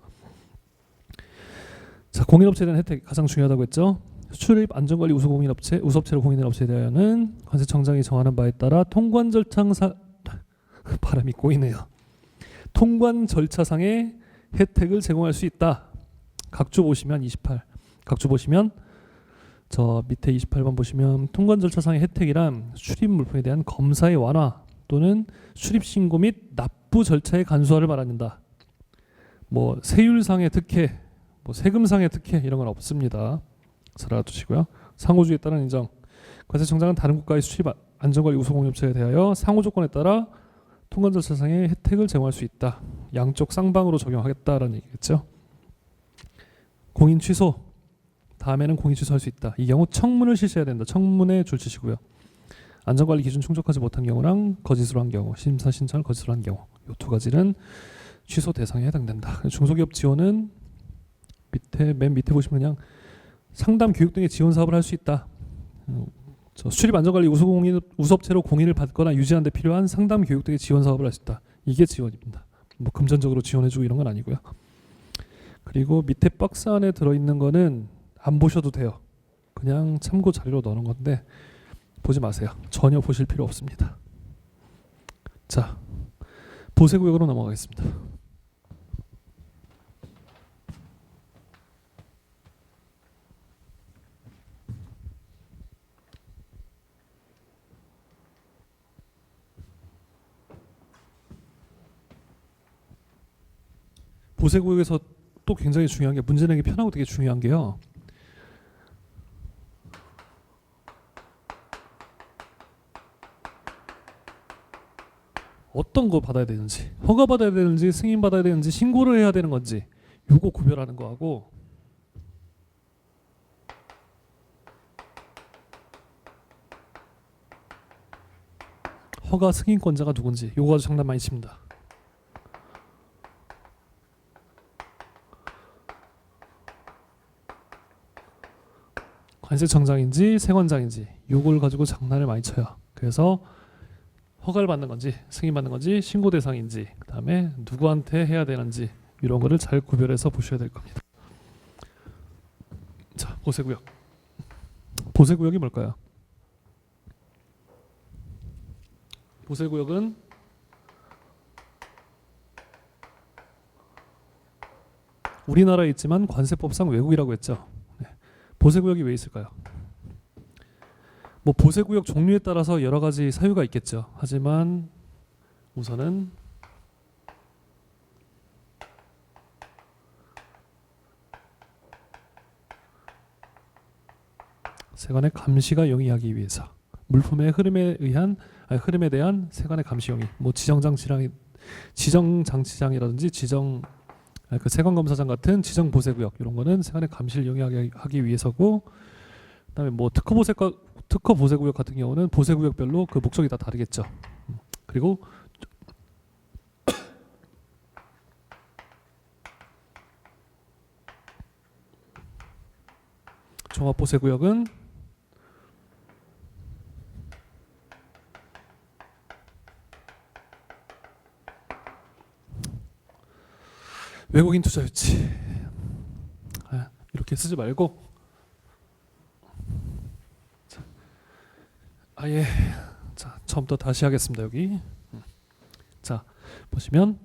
자, 공인업체에 대한 혜택 가장 중요하다고 했죠. 수출입 안전관리 우수업체로 공인된 업체에 대하여는 관세청장이 정하는 바에 따라 통관 절차상 바람이 꼬이네요. 통관 절차상의 혜택을 제공할 수 있다. 각주 보시면 28. 각주 보시면 저 밑에 28번 보시면 통관 절차상의 혜택이란 수출입 물품에 대한 검사의 완화 또는 수출입 신고 및 납부 절차의 간소화를 말한다. 뭐 세율상의 특혜, 뭐 세금상의 특혜 이런 건 없습니다. 잘 알아두시고요. 상호주의에 따른 인정. 관세청장은 다른 국가의 수출입 안전관리 우수공업체에 대하여 상호 조건에 따라 통관 절차상의 혜택을 제공할 수 있다. 양쪽 쌍방으로 적용하겠다라는 얘기겠죠. 공인 취소. 다음에는 공인 취소할 수 있다. 이 경우 청문을 실시해야 된다. 청문회 줄치시고요. 안전관리 기준 충족하지 못한 경우랑 거짓으로 한 경우, 심사 신청을 거짓으로 한 경우, 이 두 가지는 취소 대상에 해당된다. 중소기업 지원은 맨 밑에 보시면 그냥 상담 교육 등의 지원 사업을 할 수 있다. 수출입 안전관리 우수업체로 공인을 받거나 유지하는 데 필요한 상담 교육 등의 지원 사업을 할 수 있다. 이게 지원입니다. 뭐 금전적으로 지원해주고 이런 건 아니고요. 그리고 밑에 박스 안에 들어있는 거는 안 보셔도 돼요. 그냥 참고 자료로 넣는 건데 보지 마세요. 전혀 보실 필요 없습니다. 자, 보세구역으로 넘어가겠습니다. 보세구역에서 또 굉장히 중요한 게 문제 내기 편하고 되게 중요한 게요. 어떤 거 받아야 되는지, 허가 받아야 되는지, 승인 받아야 되는지, 신고를 해야 되는 건지, 요거 구별하는 거하고 허가 승인권자가 누군지 요거 가지고 장난 많이 칩니다. 관세청장인지 세관장인지 요걸 가지고 장난을 많이 쳐요. 그래서 허가를 받는 건지 승인받는 건지 신고 대상인지 그다음에 누구한테 해야 되는지 이런 거를 잘 구별해서 보셔야 될 겁니다. 자, 보세구역. 보세구역이 뭘까요? 보세구역은 우리나라에 있지만 관세법상 외국이라고 했죠. 네. 보세구역이 왜 있을까요? 뭐 보세구역 종류에 따라서 여러 가지 사유가 있겠죠. 하지만 우선은 세관의 감시가 용이하기 위해서 물품의 흐름에 대한 세관의 감시 용이 뭐 지정장치장이라든지 그 세관검사장 같은 지정 보세구역 이런 거는 세관의 감시를 용이하게 하기 위해서고 그다음에 뭐 특허 보세구역 같은 경우는 보세구역별로 그 목적이 다 다르겠죠. 그리고 종합보세구역은 외국인 투자 유치 이렇게 쓰지 말고 아예 자 처음부터 다시 하겠습니다. 여기 자 보시면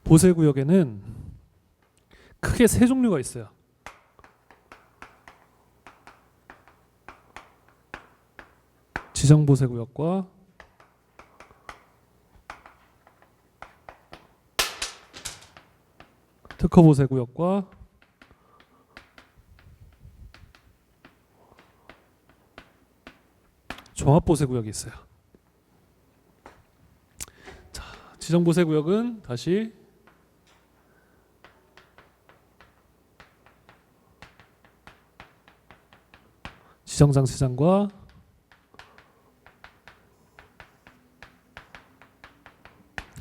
보세구역에는 크게 세 종류가 있어요. 지정보세구역과 특허보세구역과 종합보세구역이 있어요. 자, 지정보세구역은 다시 지정장치장과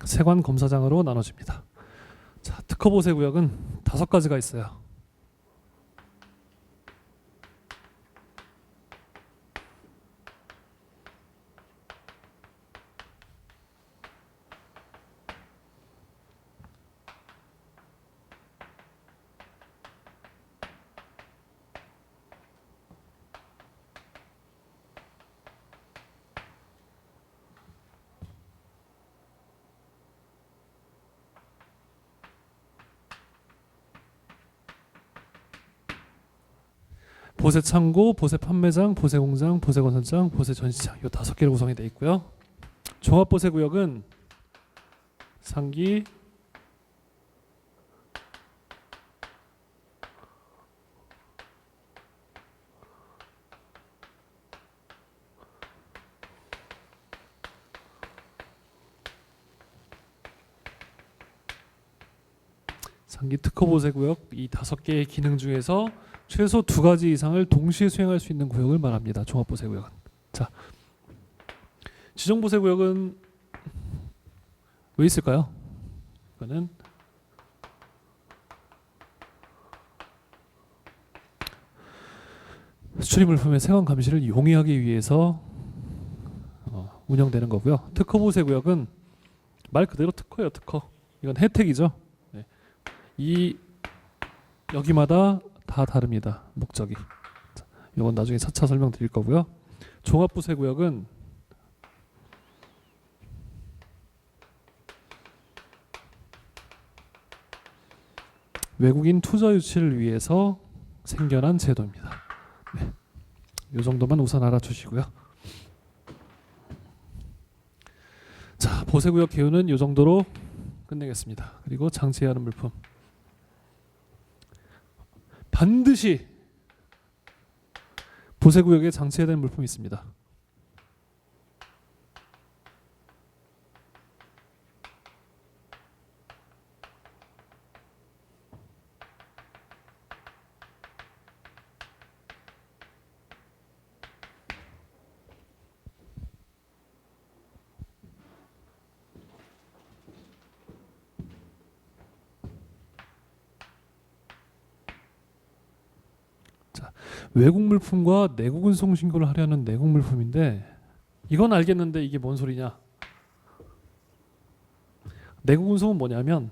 세관검사장으로 나눠집니다. 자, 특허보세구역은 5가지가 있어요. 보세창고, 보세판매장, 보세공장, 보세건설장, 보세전시장 이 5개로 구성이 되어 있고요. 종합보세구역은 상기, 장기 특허 보세 구역 이 5개의 기능 중에서 최소 2가지 이상을 동시에 수행할 수 있는 구역을 말합니다. 종합 보세 구역은. 자, 지정 보세 구역은 왜 있을까요? 이거는 수출입 물품의 세관 감시를 용이하기 위해서 운영되는 거고요. 특허 보세 구역은 말 그대로 특허예요. 특허. 이건 혜택이죠. 네. 이 여기마다 다 다릅니다. 목적이. 이건 나중에 차차 설명드릴 거고요. 종합 보세 구역은 외국인 투자 유치를 위해서 생겨난 제도입니다. 네. 이 정도만 우선 알아주시고요. 자, 보세구역 개요는 이 정도로 끝내겠습니다. 그리고 장치해야 하는 물품. 반드시 보세구역에 장치해야 되는 물품이 있습니다. 외국 물품과 내국 운송 신고를 하려는 내국 물품인데 이건 알겠는데 이게 뭔 소리냐? 내국 운송은 뭐냐면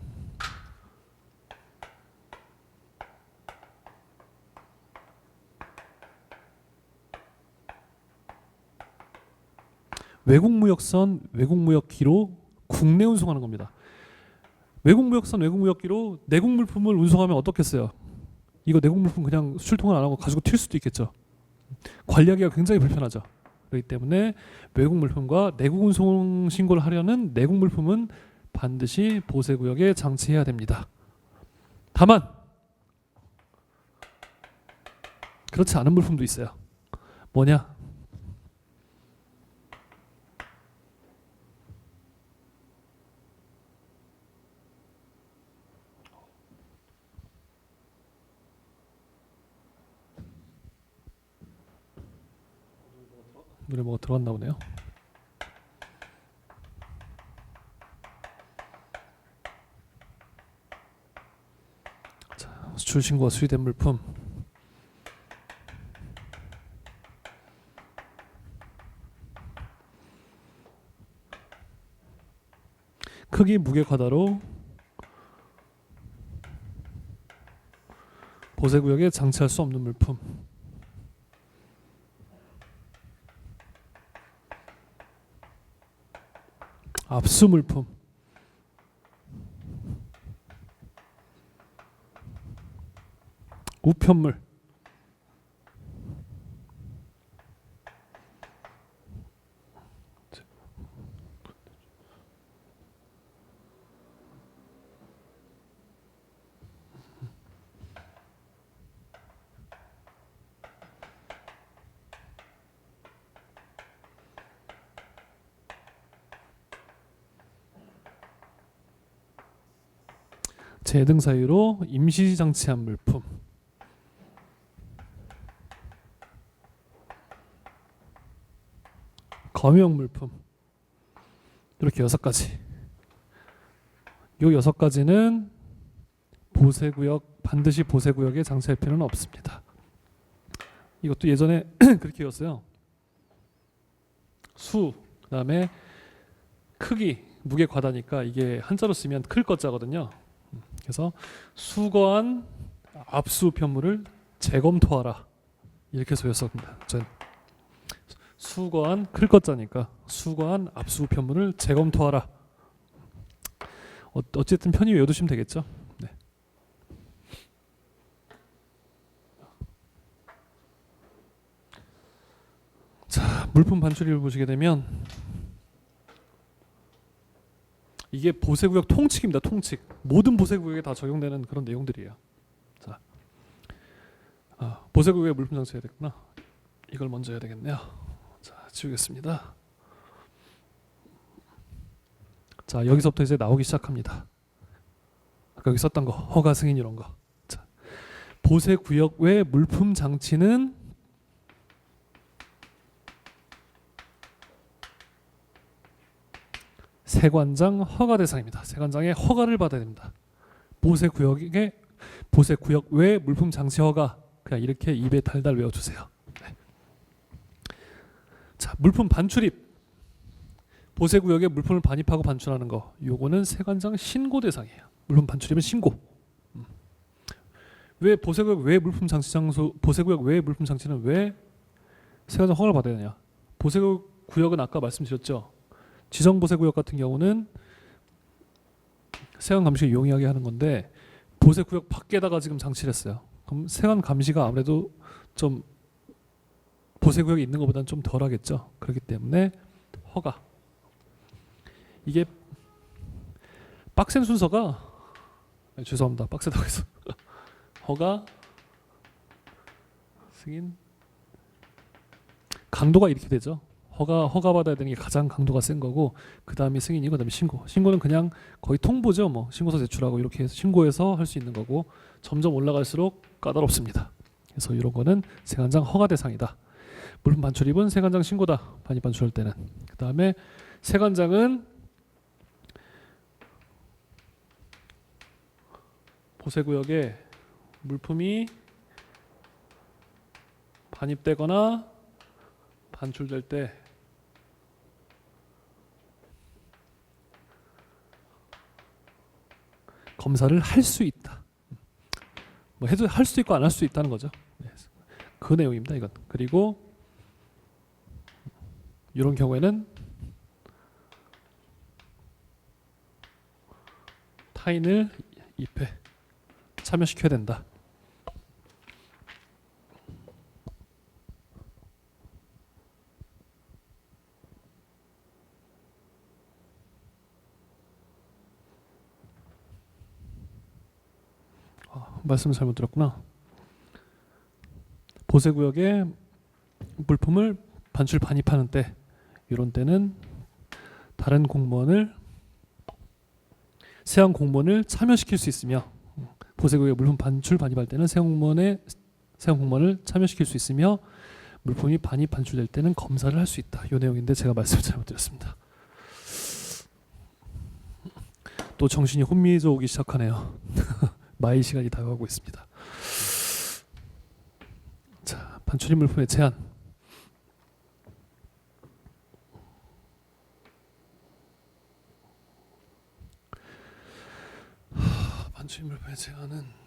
외국 무역선, 외국 무역기로 국내 운송하는 겁니다. 외국 무역선, 외국 무역기로 내국 물품을 운송하면 어떻겠어요? 이거 내국 물품 그냥 수출 통관 안 하고 가지고 튈 수도 있겠죠. 관리하기가 굉장히 불편하죠. 그렇기 때문에 외국 물품과 내국 운송 신고를 하려는 내국 물품은 반드시 보세구역에 장치해야 됩니다. 다만 그렇지 않은 물품도 있어요. 뭐냐? 노래 뭐가 들어갔나 보네요. 자, 수출 신고가 수리된 물품. 크기 무게 과다로 보세구역에 장치할 수 없는 물품. 압수 물품. 우편물. 재등 사유로 임시 장치한 물품. 검역 물품. 이렇게 6가지. 요 6가지는 보세구역 반드시 보세구역에 장치할 필요는 없습니다. 이것도 예전에 그렇게였어요. 수, 그다음에 크기, 무게 과다니까 이게 한자로 쓰면 클 것자거든요. 그래서 수거한 압수 우편물을 재검토하라 이렇게 소였습니다. 전 수거한 클 것자니까 수거한 압수 우편물을 재검토하라. 어쨌든 편히 외워두시면 되겠죠. 네. 자, 물품 반출입을 보시게 되면 이게 보세구역 통칙입니다. 통칙. 모든 보세구역에 다 적용되는 그런 내용들이에요. 자, 보세구역에 물품 장치해야 되겠구나. 이걸 먼저 해야 되겠네요. 자, 지우겠습니다. 자, 여기서부터 이제 나오기 시작합니다. 아까 여기 썼던 거 허가 승인 이런 거. 자, 보세 구역 외 물품 장치는 세관장 허가 대상입니다. 세관장의 허가를 받아야 됩니다. 보세 구역 외 물품 장치 허가. 그냥 이렇게 입에 달달 외워주세요. 네. 자, 물품 반출입. 보세 구역에 물품을 반입하고 반출하는 거. 요거는 세관장 신고 대상이에요. 물품 반출입은 신고. 왜 보세구역 외 물품 장치 장소 보세구역 외 물품 장치는 왜 세관장 허가를 받아야 되냐? 보세구역은 아까 말씀드렸죠. 지정 보세구역 같은 경우는 세관 감시가 용이하게 하는 건데 보세구역 밖에다가 지금 장치를 했어요. 그럼 세관 감시가 아무래도 좀 보세구역에 있는 것보다는 좀 덜하겠죠. 그렇기 때문에 허가. 이게 빡센 순서가 죄송합니다. 빡세다고 해서 허가, 승인, 강도가 이렇게 되죠. 허가 받아야 되는 게 가장 강도가 센 거고 그 다음이 승인이고 그 다음에 신고. 신고는 그냥 거의 통보죠. 뭐 신고서 제출하고 이렇게 해서 신고해서 할 수 있는 거고 점점 올라갈수록 까다롭습니다. 그래서 이런 거는 세관장 허가 대상이다. 물품 반출입은 세관장 신고다. 반입 반출할 때는. 그 다음에 세관장은 보세구역에 물품이 반입되거나 반출될 때 검사를 할 수 있다. 뭐 해도 할 수 있고 안 할 수 있다는 거죠. 그 내용입니다. 이건. 그리고 이런 경우에는 타인을 입회 참여시켜야 된다. 말씀을 잘못 들었구나. 보세구역에 물품을 반출 반입하는 때 이런 때는 다른 공무원을 세관 공무원을 참여시킬 수 있으며 보세구역에 물품 반출 반입할 때는 세관 공무원을 참여시킬 수 있으며 물품이 반입 반출될 때는 검사를 할 수 있다. 이 내용인데 제가 말씀을 잘못 드렸습니다. 또 정신이 혼미해져 오기 시작하네요. 마이 시간이 다가오고 있습니다. 자, 반출입 물품의 제한. 반출입 물품의 제한은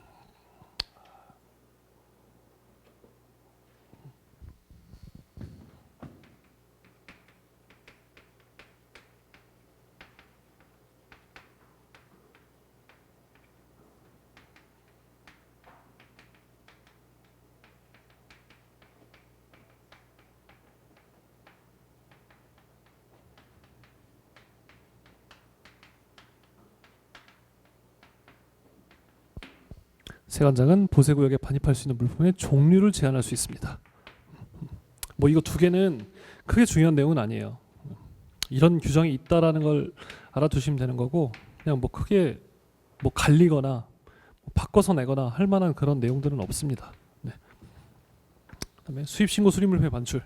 세관장은 보세구역에 반입할 수 있는 물품의 종류를 제한할 수 있습니다. 뭐 이거 두 개는 크게 중요한 내용은 아니에요. 이런 규정이 있다라는 걸 알아두시면 되는 거고 그냥 뭐 크게 뭐 갈리거나 바꿔서 내거나 할 만한 그런 내용들은 없습니다. 네. 그다음에 수입신고 수리물품의 반출.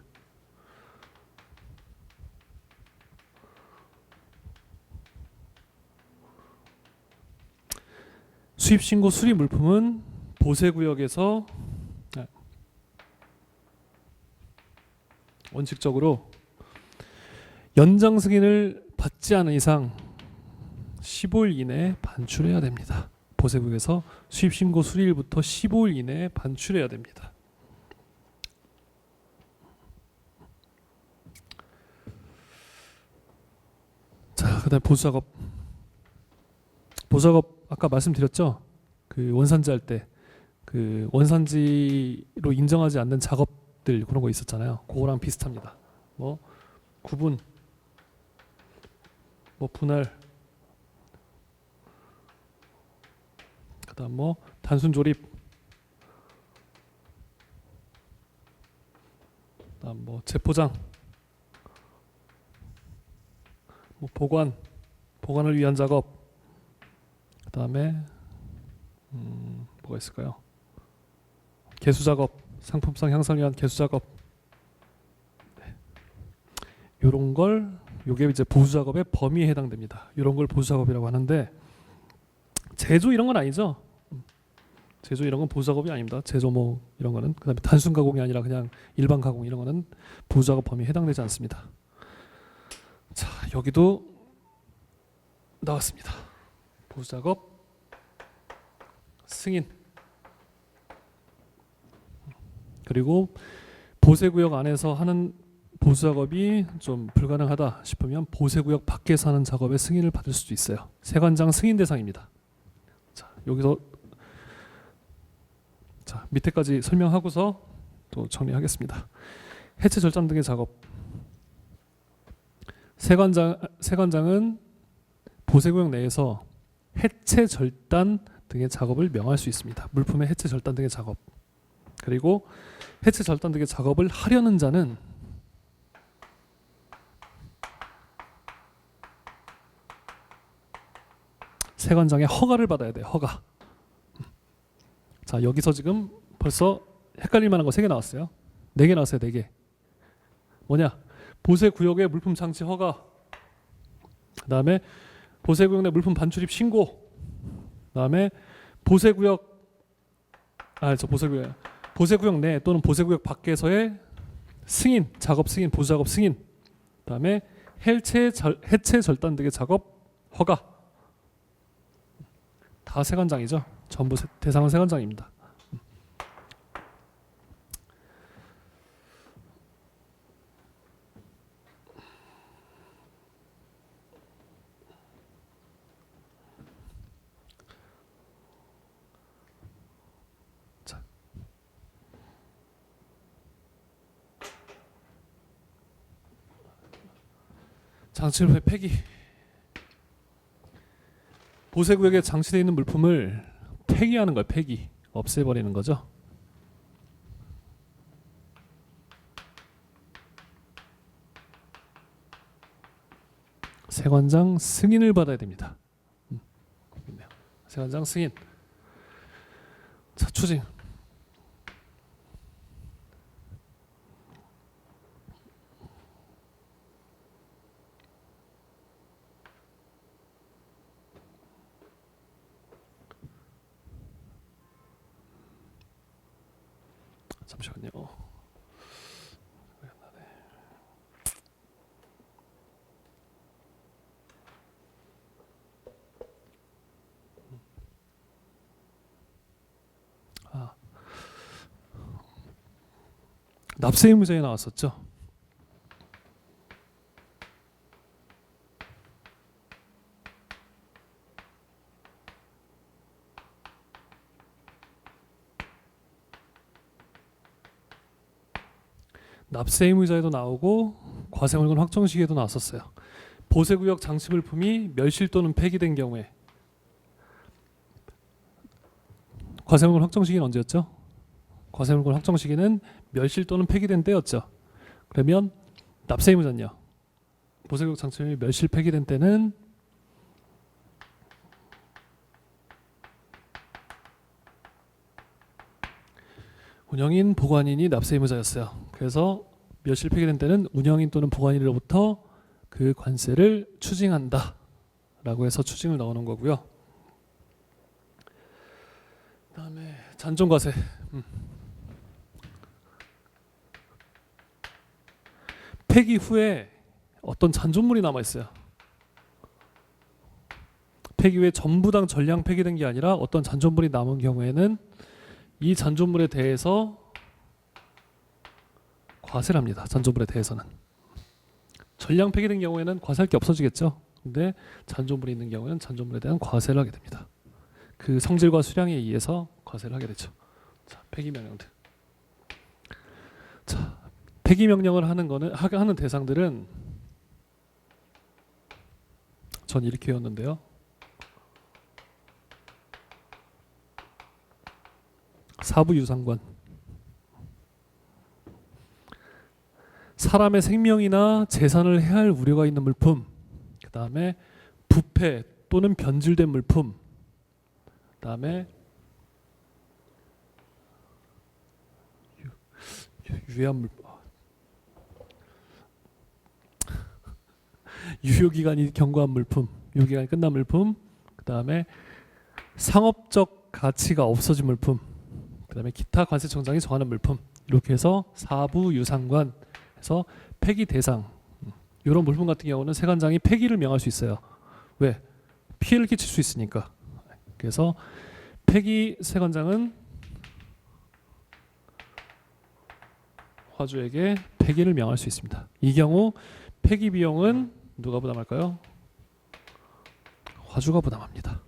수입신고 수리 물품은 보세구역에서 원칙적으로 연장 승인을 받지 않은 이상 15일 이내에 반출해야 됩니다. 보세구역에서 수입신고 수리일부터 15일 이내에 반출해야 됩니다. 자, 그다음 보수작업. 보수작업 아까 말씀드렸죠. 그 원산지 할 때 그 원산지로 인정하지 않는 작업들 그런 거 있었잖아요. 그거랑 비슷합니다. 뭐 구분, 뭐 분할, 그다음 뭐 단순 조립, 그다음 뭐 재포장, 뭐 보관을 위한 작업. 그다음에 뭐가 있을까요? 개수 작업, 상품성 향상을 위한 개수 작업. 이런 걸 요게 이제 보수 작업의 범위에 해당됩니다. 이런 걸 보수 작업이라고 하는데 제조 이런 건 아니죠. 제조 이런 건 보수 작업이 아닙니다. 제조 뭐 이런 거는 그다음에 단순 가공이 아니라 그냥 일반 가공 이런 거는 보수 작업 범위에 해당되지 않습니다. 자, 여기도 나왔습니다. 보수 작업 승인. 그리고 보세구역 안에서 하는 보수 작업이 좀 불가능하다 싶으면 보세구역 밖에서 하는 작업의 승인을 받을 수도 있어요. 세관장 승인 대상입니다. 자, 여기서 자, 밑에까지 설명하고서 또 정리하겠습니다. 해체 절단 등의 작업. 세관장은 보세구역 내에서 해체 절단 등의 작업을 명할 수 있습니다. 물품의 해체 절단 등의 작업. 그리고 해체 절단 등의 작업을 하려는 자는 세관장의 허가를 받아야 돼요. 허가. 자, 여기서 지금 벌써 헷갈릴 만한 거 3개 나왔어요. 4개 나왔어요. 4개. 뭐냐? 보세구역의 물품 장치 허가. 그다음에 보세구역 내 물품 반출입 신고. 그다음에 보세구역 내 또는 보세구역 밖에서의 승인, 작업 승인, 보수 작업 승인. 그다음에 해체 절단 등의 작업 허가. 다 세관장이죠. 전부 대상은 세관장입니다. 자. 장치를 폐기. 보세구역에 장치되어 있는 물품을 폐기하는 거예요. 폐기. 없애버리는 거죠. 세관장 승인을 받아야 됩니다. 세관장 승인. 자, 추징. 잠시만요. 납세 의무자에 나왔었죠. 납세 의무자에도 나오고 과세물건 확정 시기에도 나왔었어요. 보세구역 장치 물품이 멸실 또는 폐기된 경우에 과세물건 확정 시기는 언제였죠? 과세물건 확정 시기는 멸실 또는 폐기된 때였죠. 그러면 납세 의무자는요. 보세구역 장치 물품이 멸실 폐기된 때는 운영인, 보관인이 납세 의무자였어요. 그래서 멸실 폐기된 때는 운영인 또는 보관인으로부터 그 관세를 추징한다 라고 해서 추징을 넣어놓은 거고요. 그 다음에 잔존과세. 폐기 후에 어떤 잔존물이 남아있어요. 폐기 후에 전부당 전량 폐기된 게 아니라 어떤 잔존물이 남은 경우에는 이 잔존물에 대해서 과세를 합니다. 잔존물에 대해서는. 전량 폐기된 경우에는 과세할 게 없어지겠죠. 근데 잔존물이 있는 경우에는 잔존물에 대한 과세를 하게 됩니다. 그 성질과 수량에 의해서 과세를 하게 되죠. 자, 폐기 명령들. 자, 폐기 명령을 하는 대상들은 전 이렇게 외웠는데요. 사부유상관. 사람의 생명이나 재산을 해할 우려가 있는 물품, 그 다음에 부패 또는 변질된 물품, 그 다음에 유해한 물품. 유효기간이 경과한 물품, 유효기간이 끝난 물품, 그 다음에 상업적 가치가 없어진 물품, 그 다음에 기타 관세청장이 정하는 물품, 이렇게 해서 사부 유상관에서 폐기 대상, 이런 물품 같은 경우는 세관장이 폐기를 명할 수 있어요. 왜? 피해를 끼칠 수 있으니까. 그래서 폐기 세관장은 화주에게 폐기를 명할 수 있습니다. 이 경우 폐기 비용은 누가 부담할까요? 화주가 부담합니다.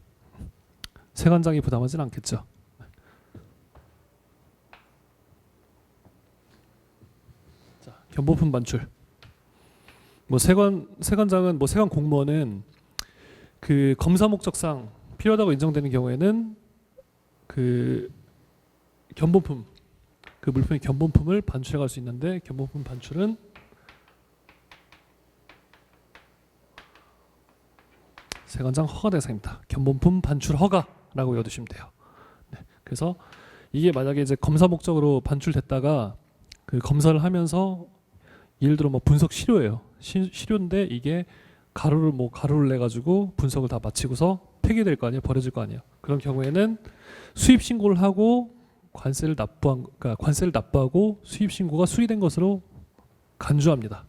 세관장이 부담하진 않겠죠. 자, 견본품 반출. 뭐 세관장은 뭐 세관 공무원은 그 검사 목적상 필요하다고 인정되는 경우에는 그 견본품, 그 물품의 견본품을 반출해 갈 수 있는데, 견본품 반출은 세관장 허가 대상입니다. 견본품 반출 허가라고 외워두시면 돼요. 네, 그래서 이게 만약에 이제 검사 목적으로 반출됐다가 그 검사를 하면서 예를 들어 뭐 분석 시료예요. 시료인데 이게 가루를 내 가지고 분석을 다 마치고서 폐기될 거 아니에요. 버려질 거 아니에요. 그런 경우에는 수입 신고를 하고 관세를 납부하고 수입 신고가 수리된 것으로 간주합니다.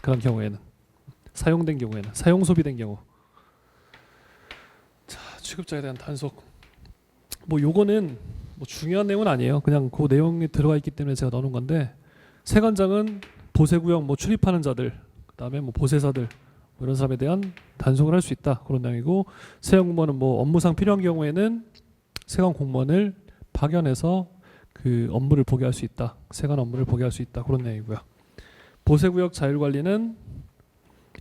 그런 경우에는, 사용된 경우에는, 사용 소비된 경우. 자, 취급자에 대한 단속. 뭐 요거는 뭐 중요한 내용은 아니에요. 그냥 그 내용이 들어가 있기 때문에 제가 넣어놓은 건데, 세관장은 보세구역 뭐 출입하는 자들, 그다음에 뭐 보세사들, 뭐 이런 사람에 대한 단속을 할 수 있다, 그런 내용이고, 세관 공무원은 뭐 업무상 필요한 경우에는 세관 공무원을 파견해서 그 업무를 보게 할 수 있다, 세관 업무를 보게 할 수 있다, 그런 내용이고요. 보세구역 자율관리는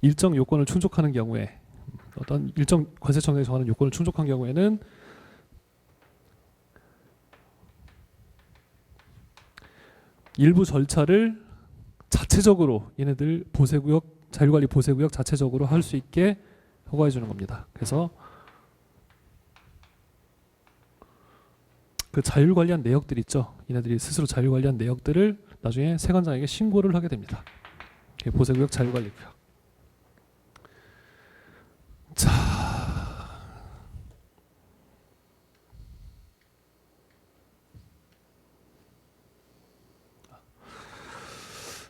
일정 요건을 충족하는 경우에, 어떤 일정 관세청장이 정하는 요건을 충족한 경우에는 일부 절차를 자체적으로 얘네들 보세구역 자율관리 보세구역 자체적으로 할 수 있게 허가해 주는 겁니다. 그래서 그 자율관리한 내역들 있죠. 얘네들이 스스로 자율관리한 내역들을 나중에 세관장에게 신고를 하게 됩니다. 이게 보세구역 자율관리고요.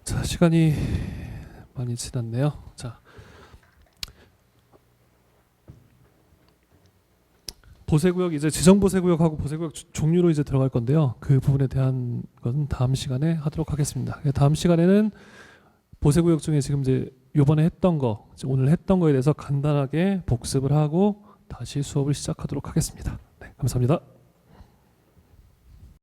자, 시간이 많이 지났네요. 자, 보세구역 이제 지정보세구역하고 보세구역 종류로 이제 들어갈 건데요. 그 부분에 대한 것은 다음 시간에 하도록 하겠습니다. 다음 시간에는 보세구역 중에 지금 이제 요번에 했던 거, 오늘 했던 거에 대해서 간단하게 복습을 하고 다시 수업을 시작하도록 하겠습니다. 네, 감사합니다.